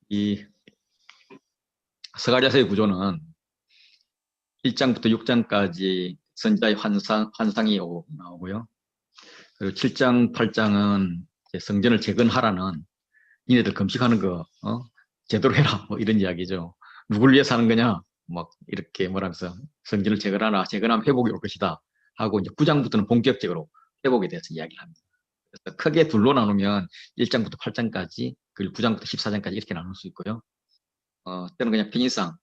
이 스가랴서의 구조는 1장부터 6장까지 선지자의 환상이 나오고요. 그리고 7장, 8장은 성전을 재건하라는 니네들 금식하는 거 제대로 해라 뭐 이런 이야기죠. 누굴 위해서 하는 거냐 막 이렇게 뭐라면서 성전을 재건하라, 재건하면 회복이 올 것이다 하고 이제 9장부터는 본격적으로 회복에 대해서 이야기를 합니다. 그래서 크게 둘로 나누면 1장부터 8장까지 그리고 9장부터 14장까지 이렇게 나눌 수 있고요. 저는 그냥 편의상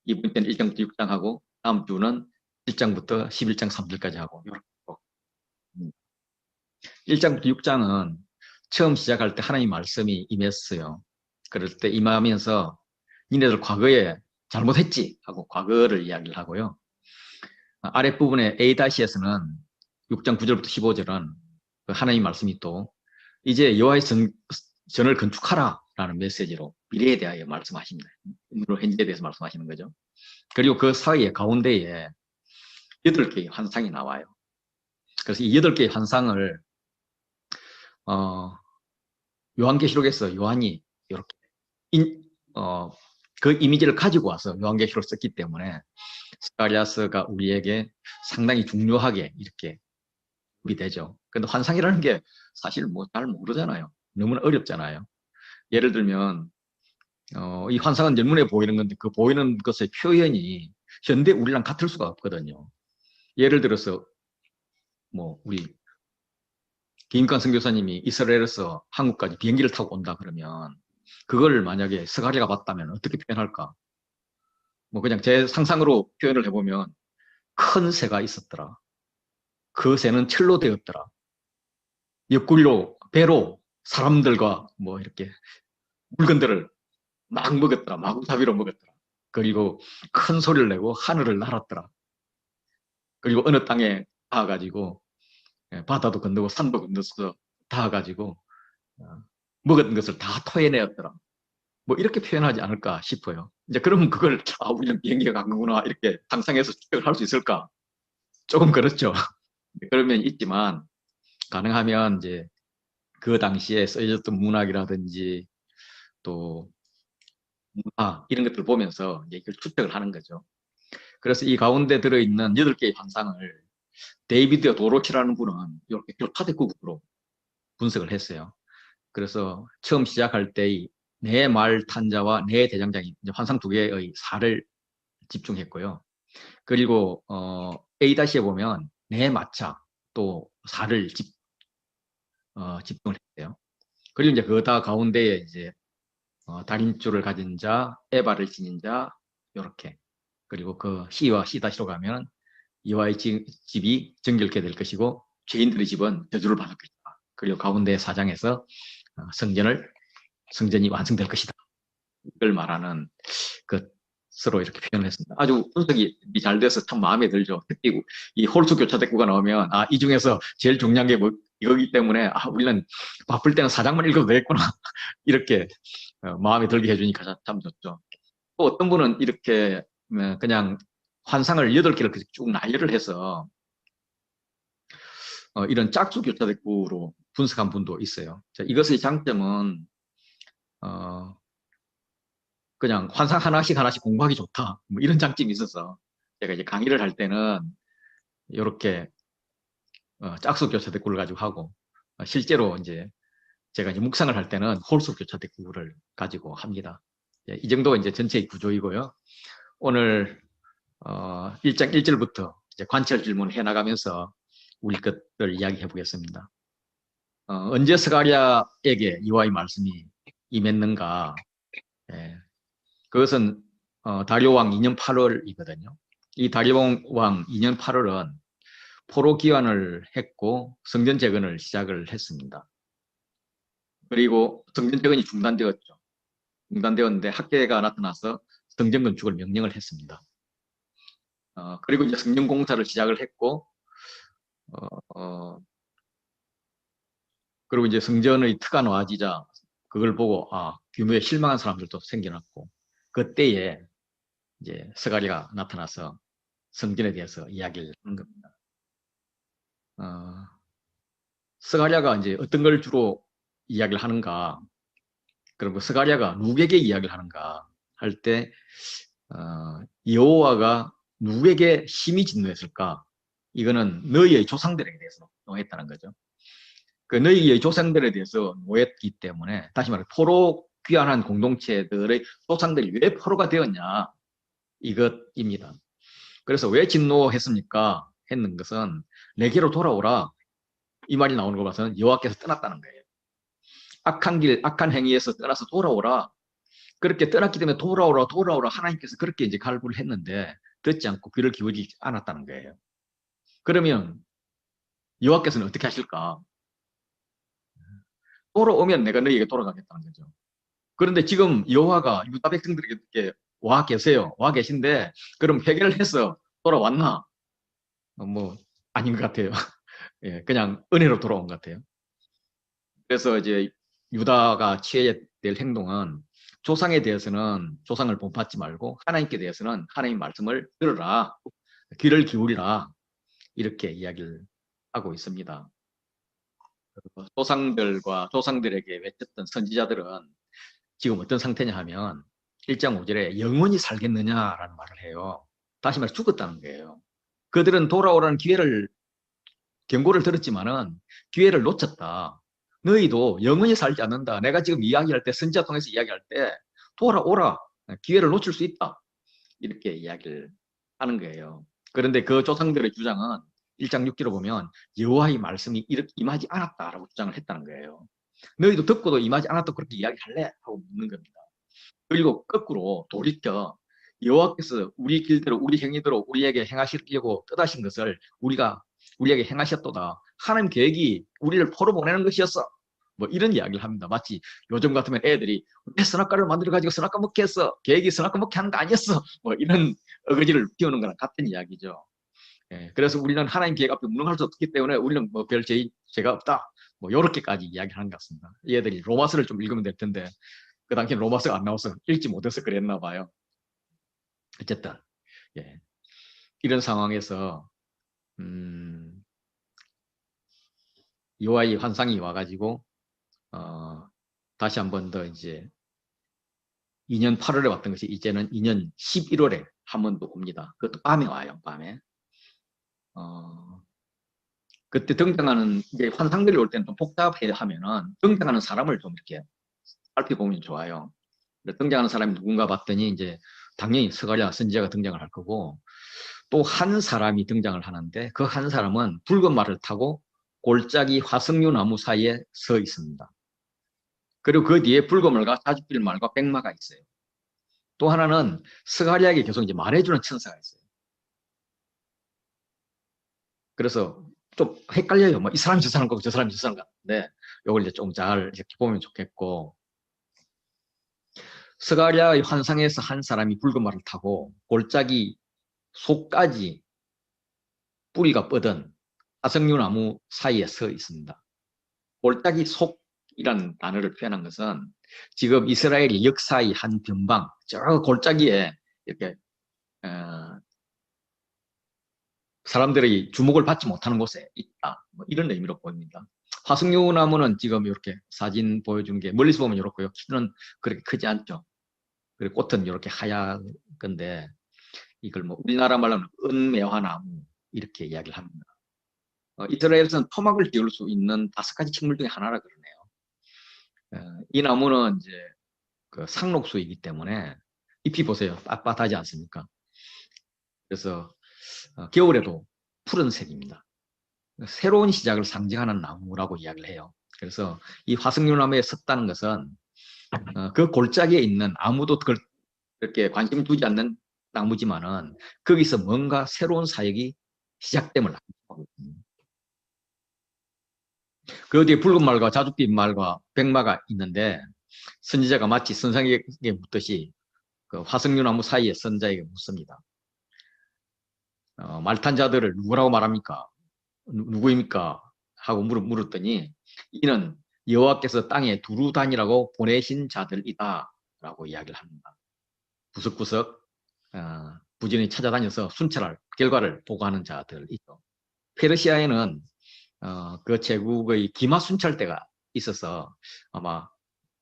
이번 때는 1장부터 6장 하고 다음 주는 1장부터 11장 3절까지 하고 이렇게 1장부터 6장은 처음 시작할 때 하나님 말씀이 임했어요. 그럴 때 임하면서 니네들 과거에 잘못했지 하고 과거를 이야기를 하고요. 아랫부분에 A-에서는 6장 9절부터 15절은 하나님 말씀이 또 이제 여호와의 전을 건축하라 라는 메시지로 미래에 대하여 말씀하십니다. 현재에 대해서 말씀하시는 거죠. 그리고 그 사이에 가운데에 8개의 환상이 나와요. 그래서 이 8개의 환상을 요한계시록에서 요한이 이렇게 그 이미지를 가지고 와서 요한계시록을 썼기 때문에 스가랴서가 우리에게 상당히 중요하게 이렇게 되죠. 근데 환상이라는 게 사실 뭐 잘 모르잖아요. 너무나 어렵잖아요. 예를 들면 이 환상은 눈에 보이는 건데 그 보이는 것의 표현이 현대 우리랑 같을 수가 없거든요. 예를 들어서 뭐 우리 김익관 선교사님이 이스라엘에서 한국까지 비행기를 타고 온다 그러면 그걸 만약에 스가랴가 봤다면 어떻게 표현할까? 뭐 그냥 제 상상으로 표현을 해보면 큰 새가 있었더라. 그 새는 철로 되었더라. 옆구리로 배로 사람들과 뭐 이렇게 물건들을 막 먹었더라. 마구잡이로 먹었더라. 그리고 큰 소리를 내고 하늘을 날았더라. 그리고 어느 땅에 닿아가지고 바다도 건너고 산도 건너서 닿아가지고 어, 먹은 것을 다 토해내었더라. 뭐 이렇게 표현하지 않을까 싶어요. 이제 그러면 그걸 우리는 비행기가 간 거구나 이렇게 상상해서 추측을 할 수 있을까? 조금 그렇죠. 그러면 있지만 가능하면 이제 그 당시에 써졌던 문학이라든지 또 문화 이런 것들을 보면서 이제 이걸 추측을 하는 거죠. 그래서 이 가운데 들어있는 8개의 환상을 데이비드 도로치라는 분은 이렇게 교차대국으로 분석을 했어요. 그래서 처음 시작할 때의 내 말 탄자와 내 대장장이 환상 2개의 사를 집중했고요. 그리고 A-에 보면 내 마차 또 사를 집중을 했어요. 그리고 이제 그 다 가운데에 이제 달인줄을 가진 자, 에바를 지닌 자 이렇게 그리고 그 C와 C-로 가면 이와의 집이 정결케 될 것이고 죄인들의 집은 저주를 받을 것이다. 그리고 가운데 4장에서 성전이 완성될 것이다. 이걸 말하는 것으로 이렇게 표현을 했습니다. 아주 분석이 잘 돼서 참 마음에 들죠. 특히 이 홀수 교차 대꾸가 나오면 이 중에서 제일 중요한 게 뭐 이거기 때문에 우리는 바쁠 때는 4장만 읽어도 되겠구나 이렇게 마음에 들게 해주니까 참 좋죠. 또 어떤 분은 이렇게 그냥 환상을 8개를 쭉 나열을 해서 이런 짝수 교차 대꾸로 분석한 분도 있어요. 자, 이것의 장점은 그냥 환상 하나씩 공부하기 좋다. 뭐 이런 장점이 있어서 제가 이제 강의를 할 때는 이렇게 짝수 교차 대꾸를 가지고 하고 실제로 이제 제가 이제 묵상을 할 때는 홀수 교차 대꾸를 가지고 합니다. 이 정도가 이제 전체의 구조이고요. 오늘 1장 1절부터 이제 관찰 질문을 해나가면서 우리 것들 이야기해 보겠습니다. 언제 스가랴에게 여호와의 말씀이 임했는가? 예, 그것은 다리오 왕 2년 8월이거든요. 이 다리오 왕 2년 8월은 포로 기환을 했고 성전 재건을 시작을 했습니다. 그리고 성전 재건이 중단되었죠. 중단되었는데 학계가 나타나서 성전 건축을 명령을 했습니다. 그리고 이제 성전 공사를 시작을 했고 그리고 이제 성전의 터가 놓아지자 그걸 보고 규모에 실망한 사람들도 생겨났고 그때에 이제 스가랴가 나타나서 성전에 대해서 이야기를 하는 겁니다. 스가랴가 이제 어떤 걸 주로 이야기를 하는가? 그리고 스가랴가 누구에게 이야기를 하는가 할 때, 여호와가 누구에게 심히 진노했을까? 이거는 너희의 조상들에게 대해서 노했다는 거죠. 그 너희의 조상들에 대해서 노했기 때문에, 다시 말해 포로 귀환한 공동체들의 조상들이 왜 포로가 되었냐, 이것입니다. 그래서 왜 진노했습니까? 했는 것은 내게로 돌아오라, 이 말이 나오는 거 봐서는 여호와께서 떠났다는 거예요. 악한 길, 악한 행위에서 떠나서 돌아오라. 그렇게 떠났기 때문에 돌아오라 하나님께서 그렇게 이제 갈구를 했는데 듣지 않고 귀를 기울이지 않았다는 거예요. 그러면 여호와께서는 어떻게 하실까? 돌아오면 내가 너희에게 돌아가겠다는 거죠. 그런데 지금 여호와가 유다 백성들에게 와 계세요. 와 계신데 그럼 회개를 해서 돌아왔나? 뭐 아닌 것 같아요. 예, 그냥 은혜로 돌아온 것 같아요. 그래서 이제 유다가 취해야 될 행동은, 조상에 대해서는 조상을 본받지 말고 하나님께 대해서는 하나님 말씀을 들으라, 귀를 기울이라, 이렇게 이야기를 하고 있습니다. 조상들과 조상들에게 외쳤던 선지자들은 지금 어떤 상태냐 하면 1장 5절에 영원히 살겠느냐라는 말을 해요. 다시 말해 죽었다는 거예요. 그들은 돌아오라는 경고를 들었지만은 기회를 놓쳤다. 너희도 영원히 살지 않는다. 내가 지금 이야기할 때, 선지자 통해서 이야기할 때 돌아오라. 기회를 놓칠 수 있다. 이렇게 이야기를 하는 거예요. 그런데 그 조상들의 주장은 1장 6절로 보면 여호와의 말씀이 이렇게 임하지 않았다라고 주장을 했다는 거예요. 너희도 듣고도 임하지 않았다고 그렇게 이야기할래? 하고 묻는 겁니다. 그리고 거꾸로 돌이켜 여호와께서 우리 길대로 우리 행위대로 우리에게 행하시려고 뜻하신 것을 우리에게 행하셨도다. 하나님 계획이 우리를 포로 보내는 것이었어. 뭐 이런 이야기를 합니다. 마치 요즘 같으면 애들이 왜 선악과를 만들어 가지고 선악과 먹게 했어. 계획이 선악과 먹게 하는 거 아니었어. 뭐 이런 어거지를 피우는 거랑 같은 이야기죠. 예, 그래서 우리는 하나님 계획 앞에 무능할 수 없기 때문에 우리는 뭐 별 죄가 없다. 뭐 이렇게까지 이야기하는 것 같습니다. 얘들이 로마서를 좀 읽으면 될 텐데 그 당시 로마서가 안 나와서 읽지 못해서 그랬나 봐요. 어쨌든 예, 이런 상황에서 여호와의 환상이 와가지고 다시 한 번 더 이제 2년 8월에 왔던 것이 이제는 2년 11월에 한 번 더 옵니다. 그것도 밤에 와요. 밤에. 그때 등장하는 이제 환상들이 올 때는 좀 복잡해 하면은 등장하는 사람을 좀 이렇게 살펴보면 좋아요. 등장하는 사람이 누군가 봤더니 이제 당연히 스가랴 선지자가 등장을 할 거고, 또 한 사람이 등장을 하는데 그 한 사람은 붉은 말을 타고 골짜기 화석류 나무 사이에 서 있습니다. 그리고 그 뒤에 붉은 말과 자줏빛 말과 백마가 있어요. 또 하나는 스가랴에게 계속 이제 말해주는 천사가 있어요. 그래서 좀 헷갈려요. 뭐 이 사람이 저 사람 같고 저 사람이 저 사람 같은데 이걸 이제 좀 잘 이렇게 보면 좋겠고, 스가랴의 환상에서 한 사람이 붉은 말을 타고 골짜기 속까지 뿌리가 뻗은 화석류 나무 사이에 서 있습니다. 골짜기 속이라는 단어를 표현한 것은 지금 이스라엘의 역사의 한 변방, 저 골짜기에 이렇게 사람들이 주목을 받지 못하는 곳에 있다. 뭐 이런 의미로 보입니다. 화석류 나무는 지금 이렇게 사진 보여준 게 멀리서 보면 이렇고요. 키는 그렇게 크지 않죠. 그리고 꽃은 이렇게 하얀 건데 이걸 뭐 우리나라 말로는 은매화나무 이렇게 이야기를 합니다. 이스라엘에서는 토막을 지을 수 있는 5가지 식물 중에 하나라 그러네요. 이 나무는 이제 그 상록수이기 때문에 잎이 보세요. 빳빳하지 않습니까? 그래서 겨울에도 푸른색입니다. 새로운 시작을 상징하는 나무라고 이야기를 해요. 그래서 이 화석류나무에 섰다는 것은 그 골짜기에 있는 아무도 그렇게 관심 두지 않는 나무지만은 거기서 뭔가 새로운 사역이 시작됨을 하고 있습니다. 그 뒤에 붉은 말과 자줏빛 말과 백마가 있는데 선지자가 마치 선생에게 묻듯이 그 화석류나무 사이에 선자에게 묻습니다. 말탄 자들을 누구라고 말합니까? 누구입니까? 하고 물었더니 이는 여호와께서 땅에 두루 다니라고 보내신 자들이다 라고 이야기를 합니다. 구석구석 부지런히 찾아다녀서 순찰할 결과를 보고하는 자들이죠. 페르시아에는 그 제국의 기마 순찰대가 있어서 아마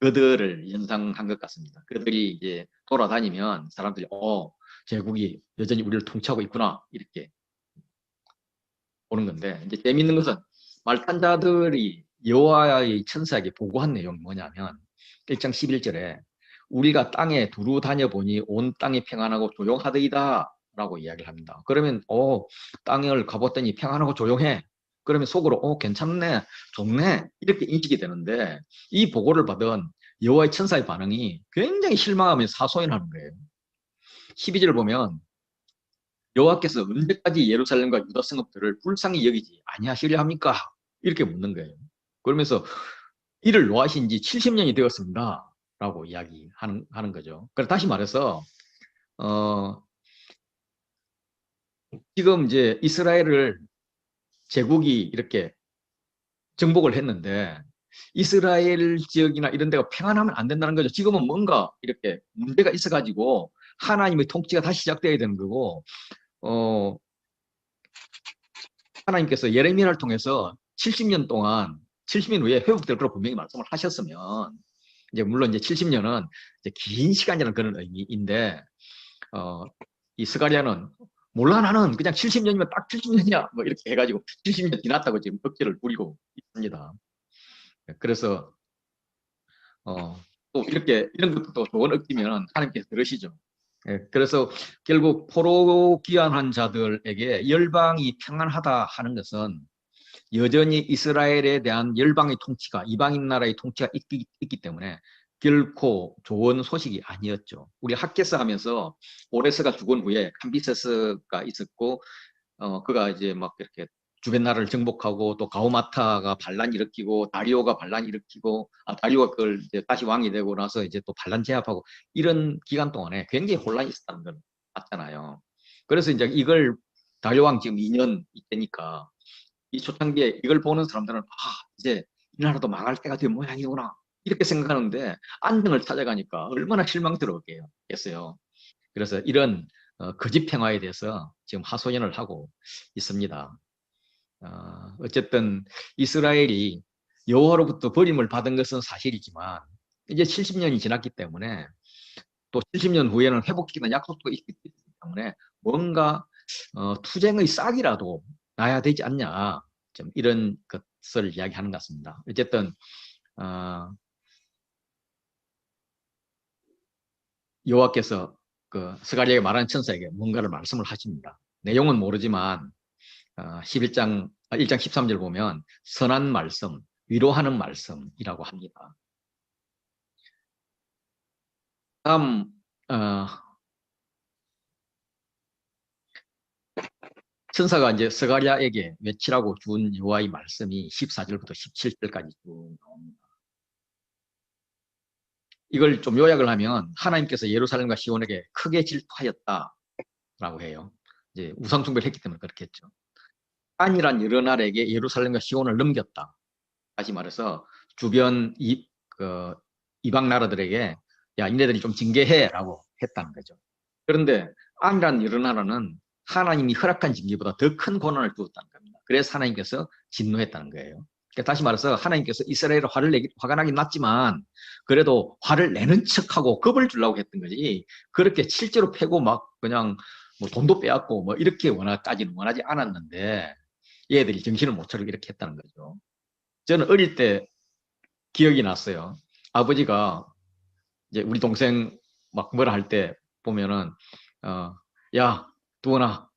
그들을 연상한 것 같습니다. 그들이 이제 돌아다니면 사람들이 제국이 여전히 우리를 통치하고 있구나 이렇게 보는 건데, 이제 재밌는 것은 말탄 자들이 여호와의 천사에게 보고한 내용이 뭐냐면 1장 11절에 우리가 땅에 두루 다녀보니 온 땅이 평안하고 조용하더이다 라고 이야기를 합니다. 그러면 땅을 가봤더니 평안하고 조용해. 그러면 속으로 괜찮네, 좋네 이렇게 인식이 되는데, 이 보고를 받은 여호와의 천사의 반응이 굉장히 실망하면서 사소연하는 거예요. 12절을 보면 여호와께서 언제까지 예루살렘과 유다 성읍들을 불쌍히 여기지 아니하시려 합니까? 이렇게 묻는 거예요. 그러면서 이를 노하신 지 70년이 되었습니다 라고 이야기하는 거죠. 그래서 다시 말해서 지금 이제 이스라엘을 제국이 이렇게 정복을 했는데 이스라엘 지역이나 이런 데가 평안하면 안 된다는 거죠. 지금은 뭔가 이렇게 문제가 있어가지고 하나님의 통치가 다시 시작돼야 되는 거고, 하나님께서 예레미야를 통해서 70년 동안 70년 후에 회복될 거라고 분명히 말씀을 하셨으면, 이제 물론 이제 70년은 이제 긴 시간이라는 그런 의미인데, 이 스가랴는 몰라, 나는 그냥 70년이면 딱 70년이야 뭐 이렇게 해가지고 70년 지났다고 지금 억지를 부리고 있습니다. 그래서 또 이렇게 이런 것도 또 좋은 억지면 하나님께서 들으시죠. 그래서 결국 포로 귀환한 자들에게 열방이 평안하다 하는 것은 여전히 이스라엘에 대한 열방의 통치가, 이방인 나라의 통치가 있기 때문에 결코 좋은 소식이 아니었죠. 우리 학개서 하면서 오레스가 죽은 후에 캄비세스가 있었고, 그가 이제 막 이렇게 주변 나라를 정복하고, 또 가오마타가 반란 일으키고, 다리오가 반란 일으키고, 다리오가 그걸 이제 다시 왕이 되고 나서 이제 또 반란 제압하고, 이런 기간 동안에 굉장히 혼란이 있었다는 걸 봤잖아요. 그래서 이제 이걸 다리오 왕 지금 2년 있다니까 이 초창기에 이걸 보는 사람들은 이제 이 나라도 망할 때가 된 모양이구나 이렇게 생각하는데, 안정을 찾아가니까 얼마나 실망스러웠겠어요. 그래서 이런 거짓 평화에 대해서 지금 하소연을 하고 있습니다. 어쨌든 이스라엘이 여호와로부터 버림을 받은 것은 사실이지만 이제 70년이 지났기 때문에, 또 70년 후에는 회복시키는 약속도 있기 때문에 뭔가 투쟁의 싹이라도 나야 되지 않냐, 좀 이런 것을 이야기하는 것 같습니다. 어쨌든 여호와께서 그 스가랴에게 말하는 천사에게 뭔가를 말씀을 하십니다. 내용은 모르지만 11장 1장 13절 보면 선한 말씀, 위로하는 말씀이라고 합니다. 다음 천사가 이제 스가랴에게 외치라고 준 여호와의 말씀이 14절부터 17절까지 쭉 나옵니다. 이걸 좀 요약을 하면 하나님께서 예루살렘과 시온에게 크게 질투하였다라고 해요. 이제 우상 숭배를 했기 때문에 그렇겠죠. 안이란 여러 나라에게 예루살렘과 시온을 넘겼다. 다시 말해서 주변 이방 나라들에게 야, 이네들이 좀 징계해라고 했다는 거죠. 그런데 안이란 여러 나라는 하나님이 허락한 징계보다 더 큰 고난을 주었다는 겁니다. 그래서 하나님께서 진노했다는 거예요. 그러니까 다시 말해서 하나님께서 이스라엘에 화가 나긴 났지만 그래도 화를 내는 척하고 겁을 주려고 했던 거지, 그렇게 실제로 패고 막 그냥 뭐 돈도 빼앗고 뭐 이렇게 까지는 원하지 않았는데 얘들이 정신을 못 차리고 이렇게 했다는 거죠. 저는 어릴 때 기억이 났어요. 아버지가 이제 우리 동생 막 뭐라 할 때 보면은 야, 두원아,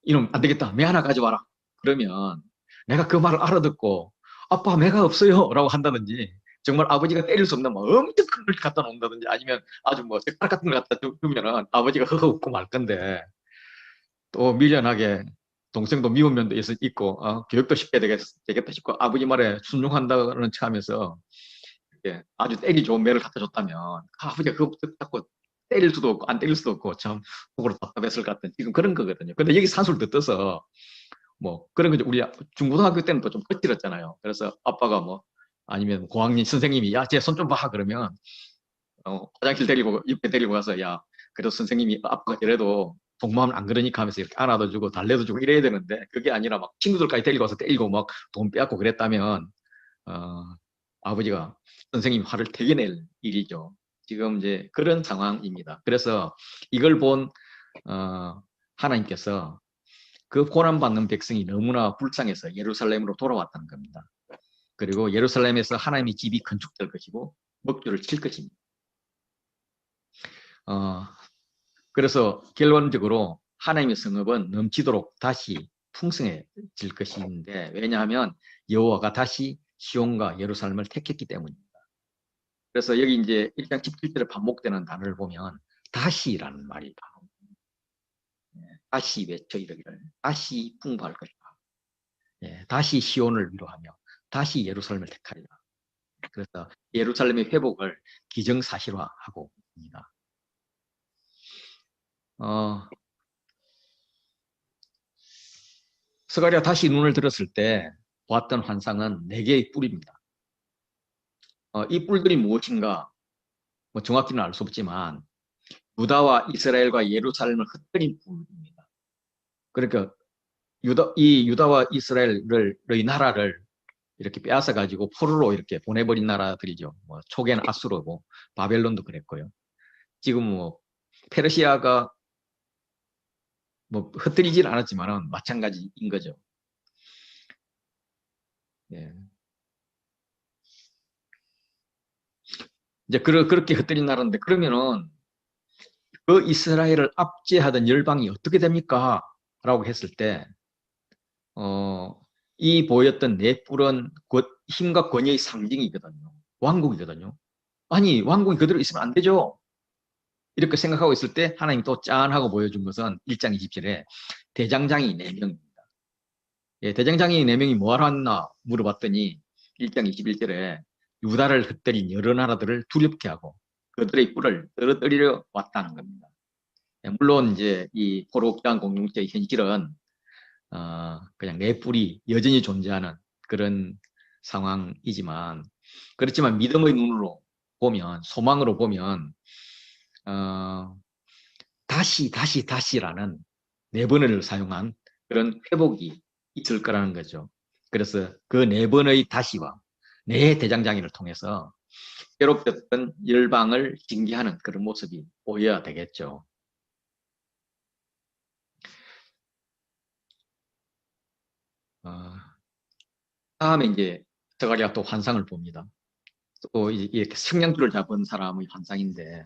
이놈 안 되겠다, 매 하나 가져와라. 그러면 내가 그 말을 알아듣고 아빠 매가 없어요 라고 한다든지, 정말 아버지가 때릴 수 없는 뭐 엄청 큰 걸 갖다 놓는다든지, 아니면 아주 뭐 젓가락 같은 걸 갖다 주면은 아버지가 허허 웃고 말 건데, 또 미련하게 동생도 미운 면도 있고 교육도 쉽게 되겠다 싶고 아버지 말에 순종한다는 척하면서 아주 때리 좋은 매를 갖다 줬다면 아버지가 그거 자꾸 때릴 수도 없고 안 때릴 수도 없고 참 속으로 답답했을 것 같은 지금 그런 거거든요. 근데 여기 산술 듣떠서 뭐 그런 거죠. 우리 중고등학교 때는 또 좀 거칠었잖아요. 그래서 아빠가 뭐 아니면 고학년 선생님이 야, 쟤 손 좀 봐 그러면 화장실 데리고 옆에 데리고 가서 야, 그래도 선생님이 아빠가 이래도 동무하면 안 그러니까 하면서 이렇게 안아도 주고 달래도 주고 이래야 되는데, 그게 아니라 막 친구들까지 데리고 와서 때리고 막 돈 빼앗고 그랬다면 아버지가 선생님 화를 되게 낼 일이죠. 지금 이제 그런 상황입니다. 그래서 이걸 본 하나님께서 그 고난받는 백성이 너무나 불쌍해서 예루살렘으로 돌아왔다는 겁니다. 그리고 예루살렘에서 하나님의 집이 건축될 것이고 먹줄을 칠 것입니다. 그래서 결론적으로 하나님의 성읍은 넘치도록 다시 풍성해질 것인데, 왜냐하면 여호와가 다시 시온과 예루살렘을 택했기 때문입니다. 그래서 여기 이제 1장 17절에 반복되는 단어를 보면 다시라는 말이 나옵니다. 다시 외쳐 이르기를 다시 풍부할 것이다. 다시 시온을 위로하며 다시 예루살렘을 택하리라. 그래서 예루살렘의 회복을 기정사실화하고 있습니다. 스가랴 다시 눈을 들었을 때 보았던 환상은 4개의 뿔입니다. 이 뿔들이 무엇인가 뭐 정확히는 알 수 없지만 유다와 이스라엘과 예루살렘을 흩뜨린 뿔입니다. 그러니까 유다와 이스라엘의 나라를 이렇게 빼앗아 가지고 포로로 이렇게 보내버린 나라들이죠. 뭐 초기에는 아수르고 바벨론도 그랬고요. 지금 뭐 페르시아가 뭐 흩뜨리질 않았지만은 마찬가지인 거죠. 예. 이제 그렇게 흩뜨린 나라인데, 그러면은 그 이스라엘을 압제하던 열방이 어떻게 됩니까? 라고 했을 때, 이 보였던 네 뿔은 힘과 권위의 상징이거든요. 왕국이거든요. 아니, 왕국이 그대로 있으면 안 되죠. 이렇게 생각하고 있을 때 하나님이 또 짠하고 보여준 것은 1장 20절에 대장장이 4명입니다. 예, 대장장이 4명이 뭐하러 왔나 물어봤더니 1장 21절에 유다를 흩뜨린 여러 나라들을 두렵게 하고 그들의 뿔을 떨어뜨리려 왔다는 겁니다. 예, 물론 이제 이 포로옥장 공동체의 현실은 그냥 내 뿔이 여전히 존재하는 그런 상황이지만, 그렇지만 믿음의 눈으로 보면, 소망으로 보면 다시라는 4번을 사용한 그런 회복이 있을 거라는 거죠. 그래서 그 4번의 다시와 네 대장장이를 통해서 괴롭혔던 열방을 징계하는 그런 모습이 보여야 되겠죠. 다음에 이제 스가랴가 또 환상을 봅니다. 또 이렇게 성냥줄을 잡은 사람의 환상인데,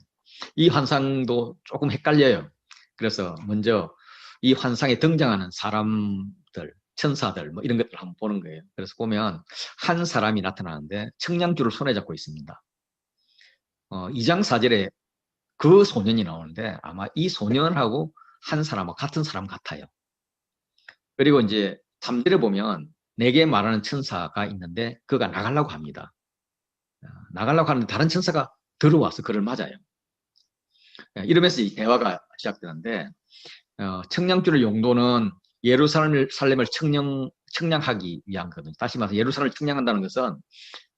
이 환상도 조금 헷갈려요. 그래서 먼저 이 환상에 등장하는 사람들, 천사들 뭐 이런 것들을 한번 보는 거예요. 그래서 보면 한 사람이 나타나는데 청량줄을 손에 잡고 있습니다. 2장 4절에 그 소년이 나오는데 아마 이 소년하고 한 사람과 같은 사람 같아요. 그리고 이제 3절에 보면 4개 말하는 천사가 있는데 그가 나가려고 합니다. 나가려고 하는데 다른 천사가 들어와서 그를 맞아요. 이러면서 이 대화가 시작되는데, 청량줄의 용도는 예루살렘을 청량하기 위한 거거든요. 다시 말해서 예루살렘을 청량한다는 것은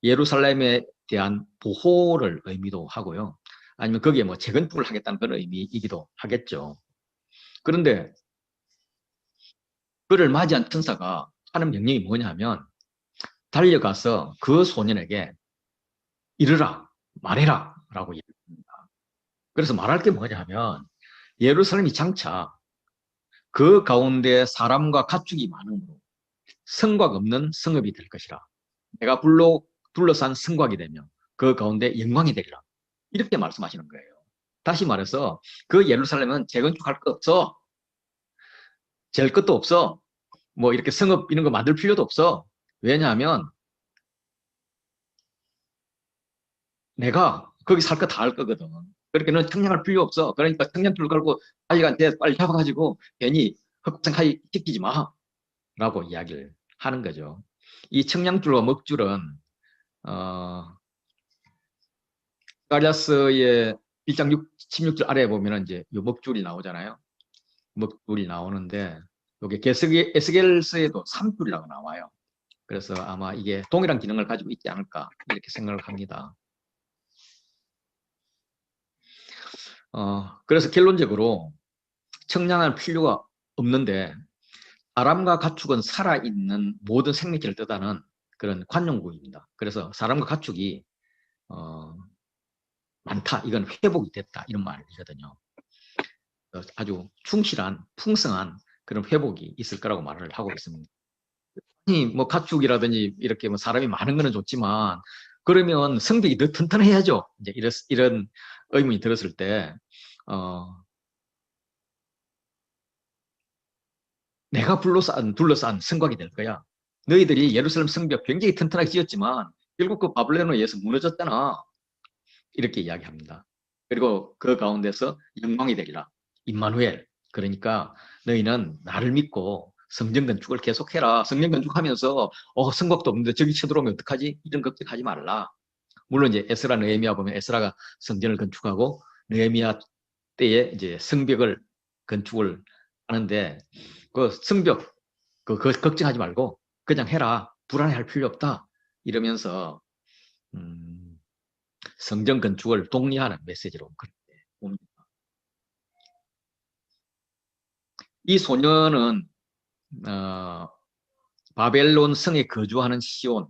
예루살렘에 대한 보호를 의미도 하고요. 아니면 거기에 뭐 재건축을 하겠다는 그런 의미이기도 하겠죠. 그런데 그를 맞이한 천사가 하는 명령이 뭐냐면 달려가서 그 소년에게 이르라, 말해라 라고 얘기합니다. 그래서 말할 게 뭐냐면 예루살렘이 장차 그 가운데 사람과 가축이 많으므로 성곽 없는 성읍이 될 것이라. 내가 불로 둘러싼 성곽이 되며 그 가운데 영광이 되리라. 이렇게 말씀하시는 거예요. 다시 말해서 그 예루살렘은 재건축할 것 없어. 젤 것도 없어. 뭐 이렇게 성읍 이런 거 만들 필요도 없어. 왜냐하면 내가 거기 살 거 다 할 거거든. 그렇게 는 청량할 필요 없어. 그러니까 청량줄 걸고 아이한테 빨리 잡아가지고 괜히 흑생하게 시키지 마. 라고 이야기를 하는 거죠. 이 청량줄과 먹줄은 가랴스의 1장 16절 아래에 보면 이제 요 먹줄이 나오잖아요. 먹줄이 나오는데 여기 에스겔서에도 3줄이라고 나와요. 그래서 아마 이게 동일한 기능을 가지고 있지 않을까 이렇게 생각을 합니다. 그래서 결론적으로 청량할 필요가 없는데 사람과 가축은 살아있는 모든 생명체를 뜻하는 그런 관용구입니다. 그래서 사람과 가축이 많다. 이건 회복이 됐다. 이런 말이거든요. 아주 충실한, 풍성한 그런 회복이 있을 거라고 말을 하고 있습니다. 아니, 뭐 가축이라든지 이렇게 뭐 사람이 많은 거는 좋지만 그러면 성벽이 더 튼튼해야죠. 이제 이런 의문이 들었을 때 내가 둘러싼 성곽이 될 거야. 너희들이 예루살렘 성벽 굉장히 튼튼하게 지었지만 결국 그 바벨론에 의해서 무너졌잖아. 이렇게 이야기합니다. 그리고 그 가운데서 영광이 되리라. 임마누엘. 그러니까 너희는 나를 믿고 성전 건축을 계속해라. 성전 건축하면서 성곽도 없는데 저기 쳐들어오면 어떡하지? 이런 걱정하지 말라. 물론 이제 에스라 느헤미야 보면 에스라가 성전을 건축하고 느헤미야 때에 이제 성벽을 건축을 하는데 그 성벽 그 걱정하지 말고 그냥 해라. 불안해할 필요 없다. 이러면서 성전 건축을 독려하는 메시지로 그렇게 봅니다. 이 소녀는 바벨론 성에 거주하는 시온,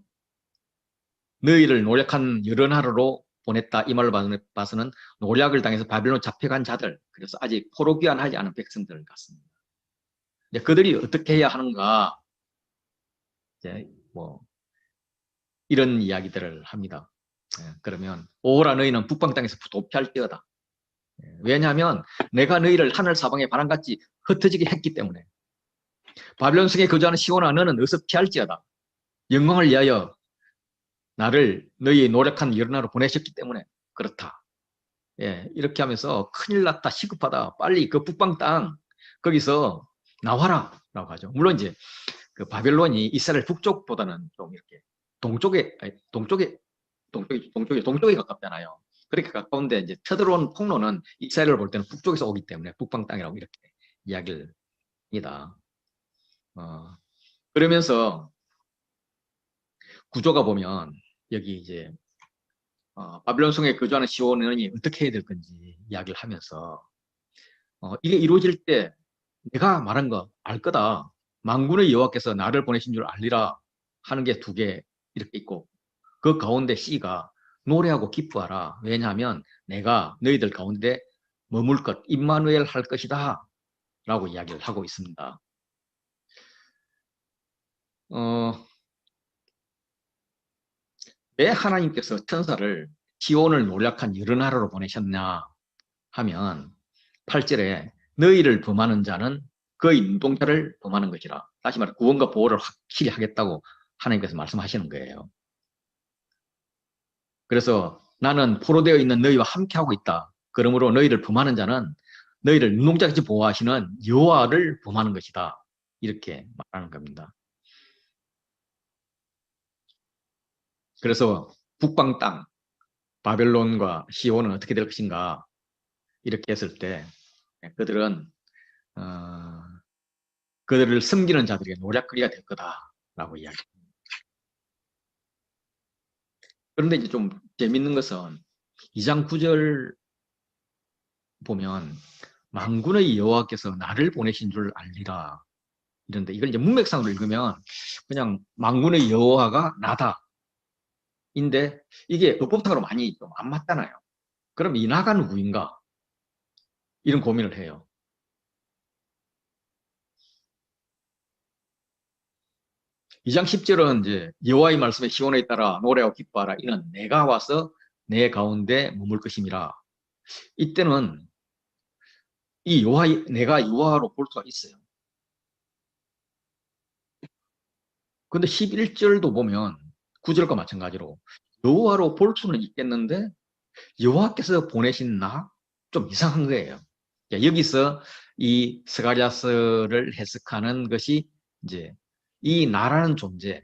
너희를 노력한 여러 나라로 보냈다. 이 말로 봐서는 노략을 당해서 바벨론 잡혀간 자들, 그래서 아직 포로귀환하지 않은 백성들 같습니다. 이제 그들이 어떻게 해야 하는가, 이제 뭐 이런 이야기들을 합니다. 그러면 오라 너희는 북방 땅에서 도피할지어다. 왜냐하면 내가 너희를 하늘 사방에 바람같이 흩어지게 했기 때문에. 바벨론 성에 거주하는 시온아 너는 어서 피할지어다. 영광을 위하여 나를 너희의 노력한 여러 나라로 보내셨기 때문에 그렇다. 예, 이렇게 하면서 큰일 났다, 시급하다, 빨리 그 북방 땅 거기서 나와라 라고 하죠. 물론 이제 그 바벨론이 이스라엘 북쪽보다는 좀 이렇게 동쪽에 가깝잖아요. 그렇게 가까운데 이제 쳐들어온 폭로는 이스라엘을 볼 때는 북쪽에서 오기 때문에 북방 땅이라고 이렇게 이야기를 합니다. 그러면서 구조가 보면 여기 이제 바벨론 성에 거주하는 시온이 어떻게 해야 될 건지 이야기를 하면서 이게 이루어질 때 내가 말한 거 알 거다. 만군의 여호와께서 나를 보내신 줄 알리라 하는 게 두 개 이렇게 있고 그 가운데 C가 노래하고 기뻐하라. 왜냐하면 내가 너희들 가운데 머물 것, 임마누엘 할 것이다 라고 이야기를 하고 있습니다. 왜 하나님께서 천사를 시온을 노략한 여러 나라로 보내셨냐 하면 8절에 너희를 범하는 자는 그의 눈동자를 범하는 것이라. 다시 말해 구원과 보호를 확실히 하겠다고 하나님께서 말씀하시는 거예요. 그래서 나는 포로되어 있는 너희와 함께하고 있다. 그러므로 너희를 범하는 자는 너희를 눈동자같이 보호하시는 여호와를 범하는 것이다. 이렇게 말하는 겁니다. 그래서 북방 땅, 바벨론과 시온은 어떻게 될 것인가 이렇게 했을 때 그들은 그들을 섬기는 자들에게 노략거리가 될 거다라고 이야기합니다. 그런데 이제 좀 재밌는 것은 2장 9절 보면 만군의 여호와께서 나를 보내신 줄 알리라. 이런데 이걸 이제 문맥상으로 읽으면 그냥 만군의 여호와가 나다. 인데 이게 어법상으로 많이 좀 안 맞잖아요. 그럼 이 나가 누구인가? 이런 고민을 해요. 이 장 10절은 이제 여호와의 말씀에 시온에 따라 노래하고 기뻐하라. 이는 내가 와서 내 가운데 머물 것임이라. 이때는 이 내가 여호와로 볼 수가 있어요. 근데 11절도 보면 9절과 마찬가지로 여호와로 볼 수는 있겠는데 여호와께서 보내신 나? 좀 이상한 거예요. 여기서 이 스가랴스를 해석하는 것이 이제 이 나라는 존재,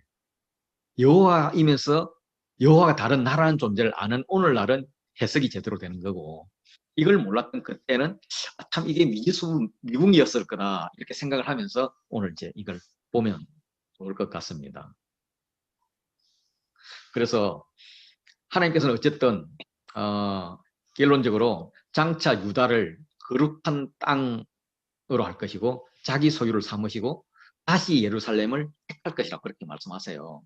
여호와이면서 여호와가 다른 나라는 존재를 아는 오늘날은 해석이 제대로 되는 거고 이걸 몰랐던 그때는 참 이게 미궁이었을 거다 이렇게 생각을 하면서 오늘 이제 이걸 보면 좋을 것 같습니다. 그래서 하나님께서는 어쨌든 결론적으로 장차 유다를 거룩한 땅으로 할 것이고 자기 소유를 삼으시고 다시 예루살렘을 택할 것이라고 그렇게 말씀하세요.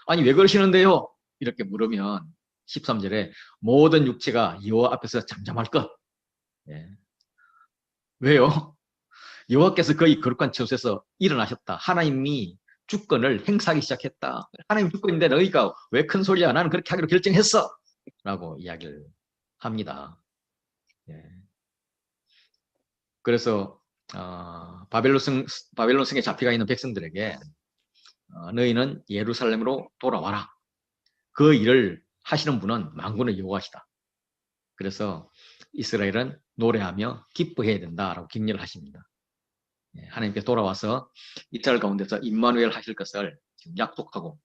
아니 왜 그러시는데요? 이렇게 물으면 13절에 모든 육체가 여호와 앞에서 잠잠할 것. 예. 왜요? 여호와께서 거의 거룩한 처소에서 일어나셨다. 하나님이 주권을 행사하기 시작했다. 하나님 주권인데 너희가 왜 큰 소리야? 나는 그렇게 하기로 결정했어. 라고 이야기를 합니다. 예. 그래서 바벨론 성에 잡혀가 있는 백성들에게 너희는 예루살렘으로 돌아와라. 그 일을 하시는 분은 만군의 여호와시다. 그래서 이스라엘은 노래하며 기뻐해야 된다라고 격려를 하십니다. 예, 하나님께 돌아와서 이스라엘 가운데서 임마누엘 하실 것을 지금 약속하고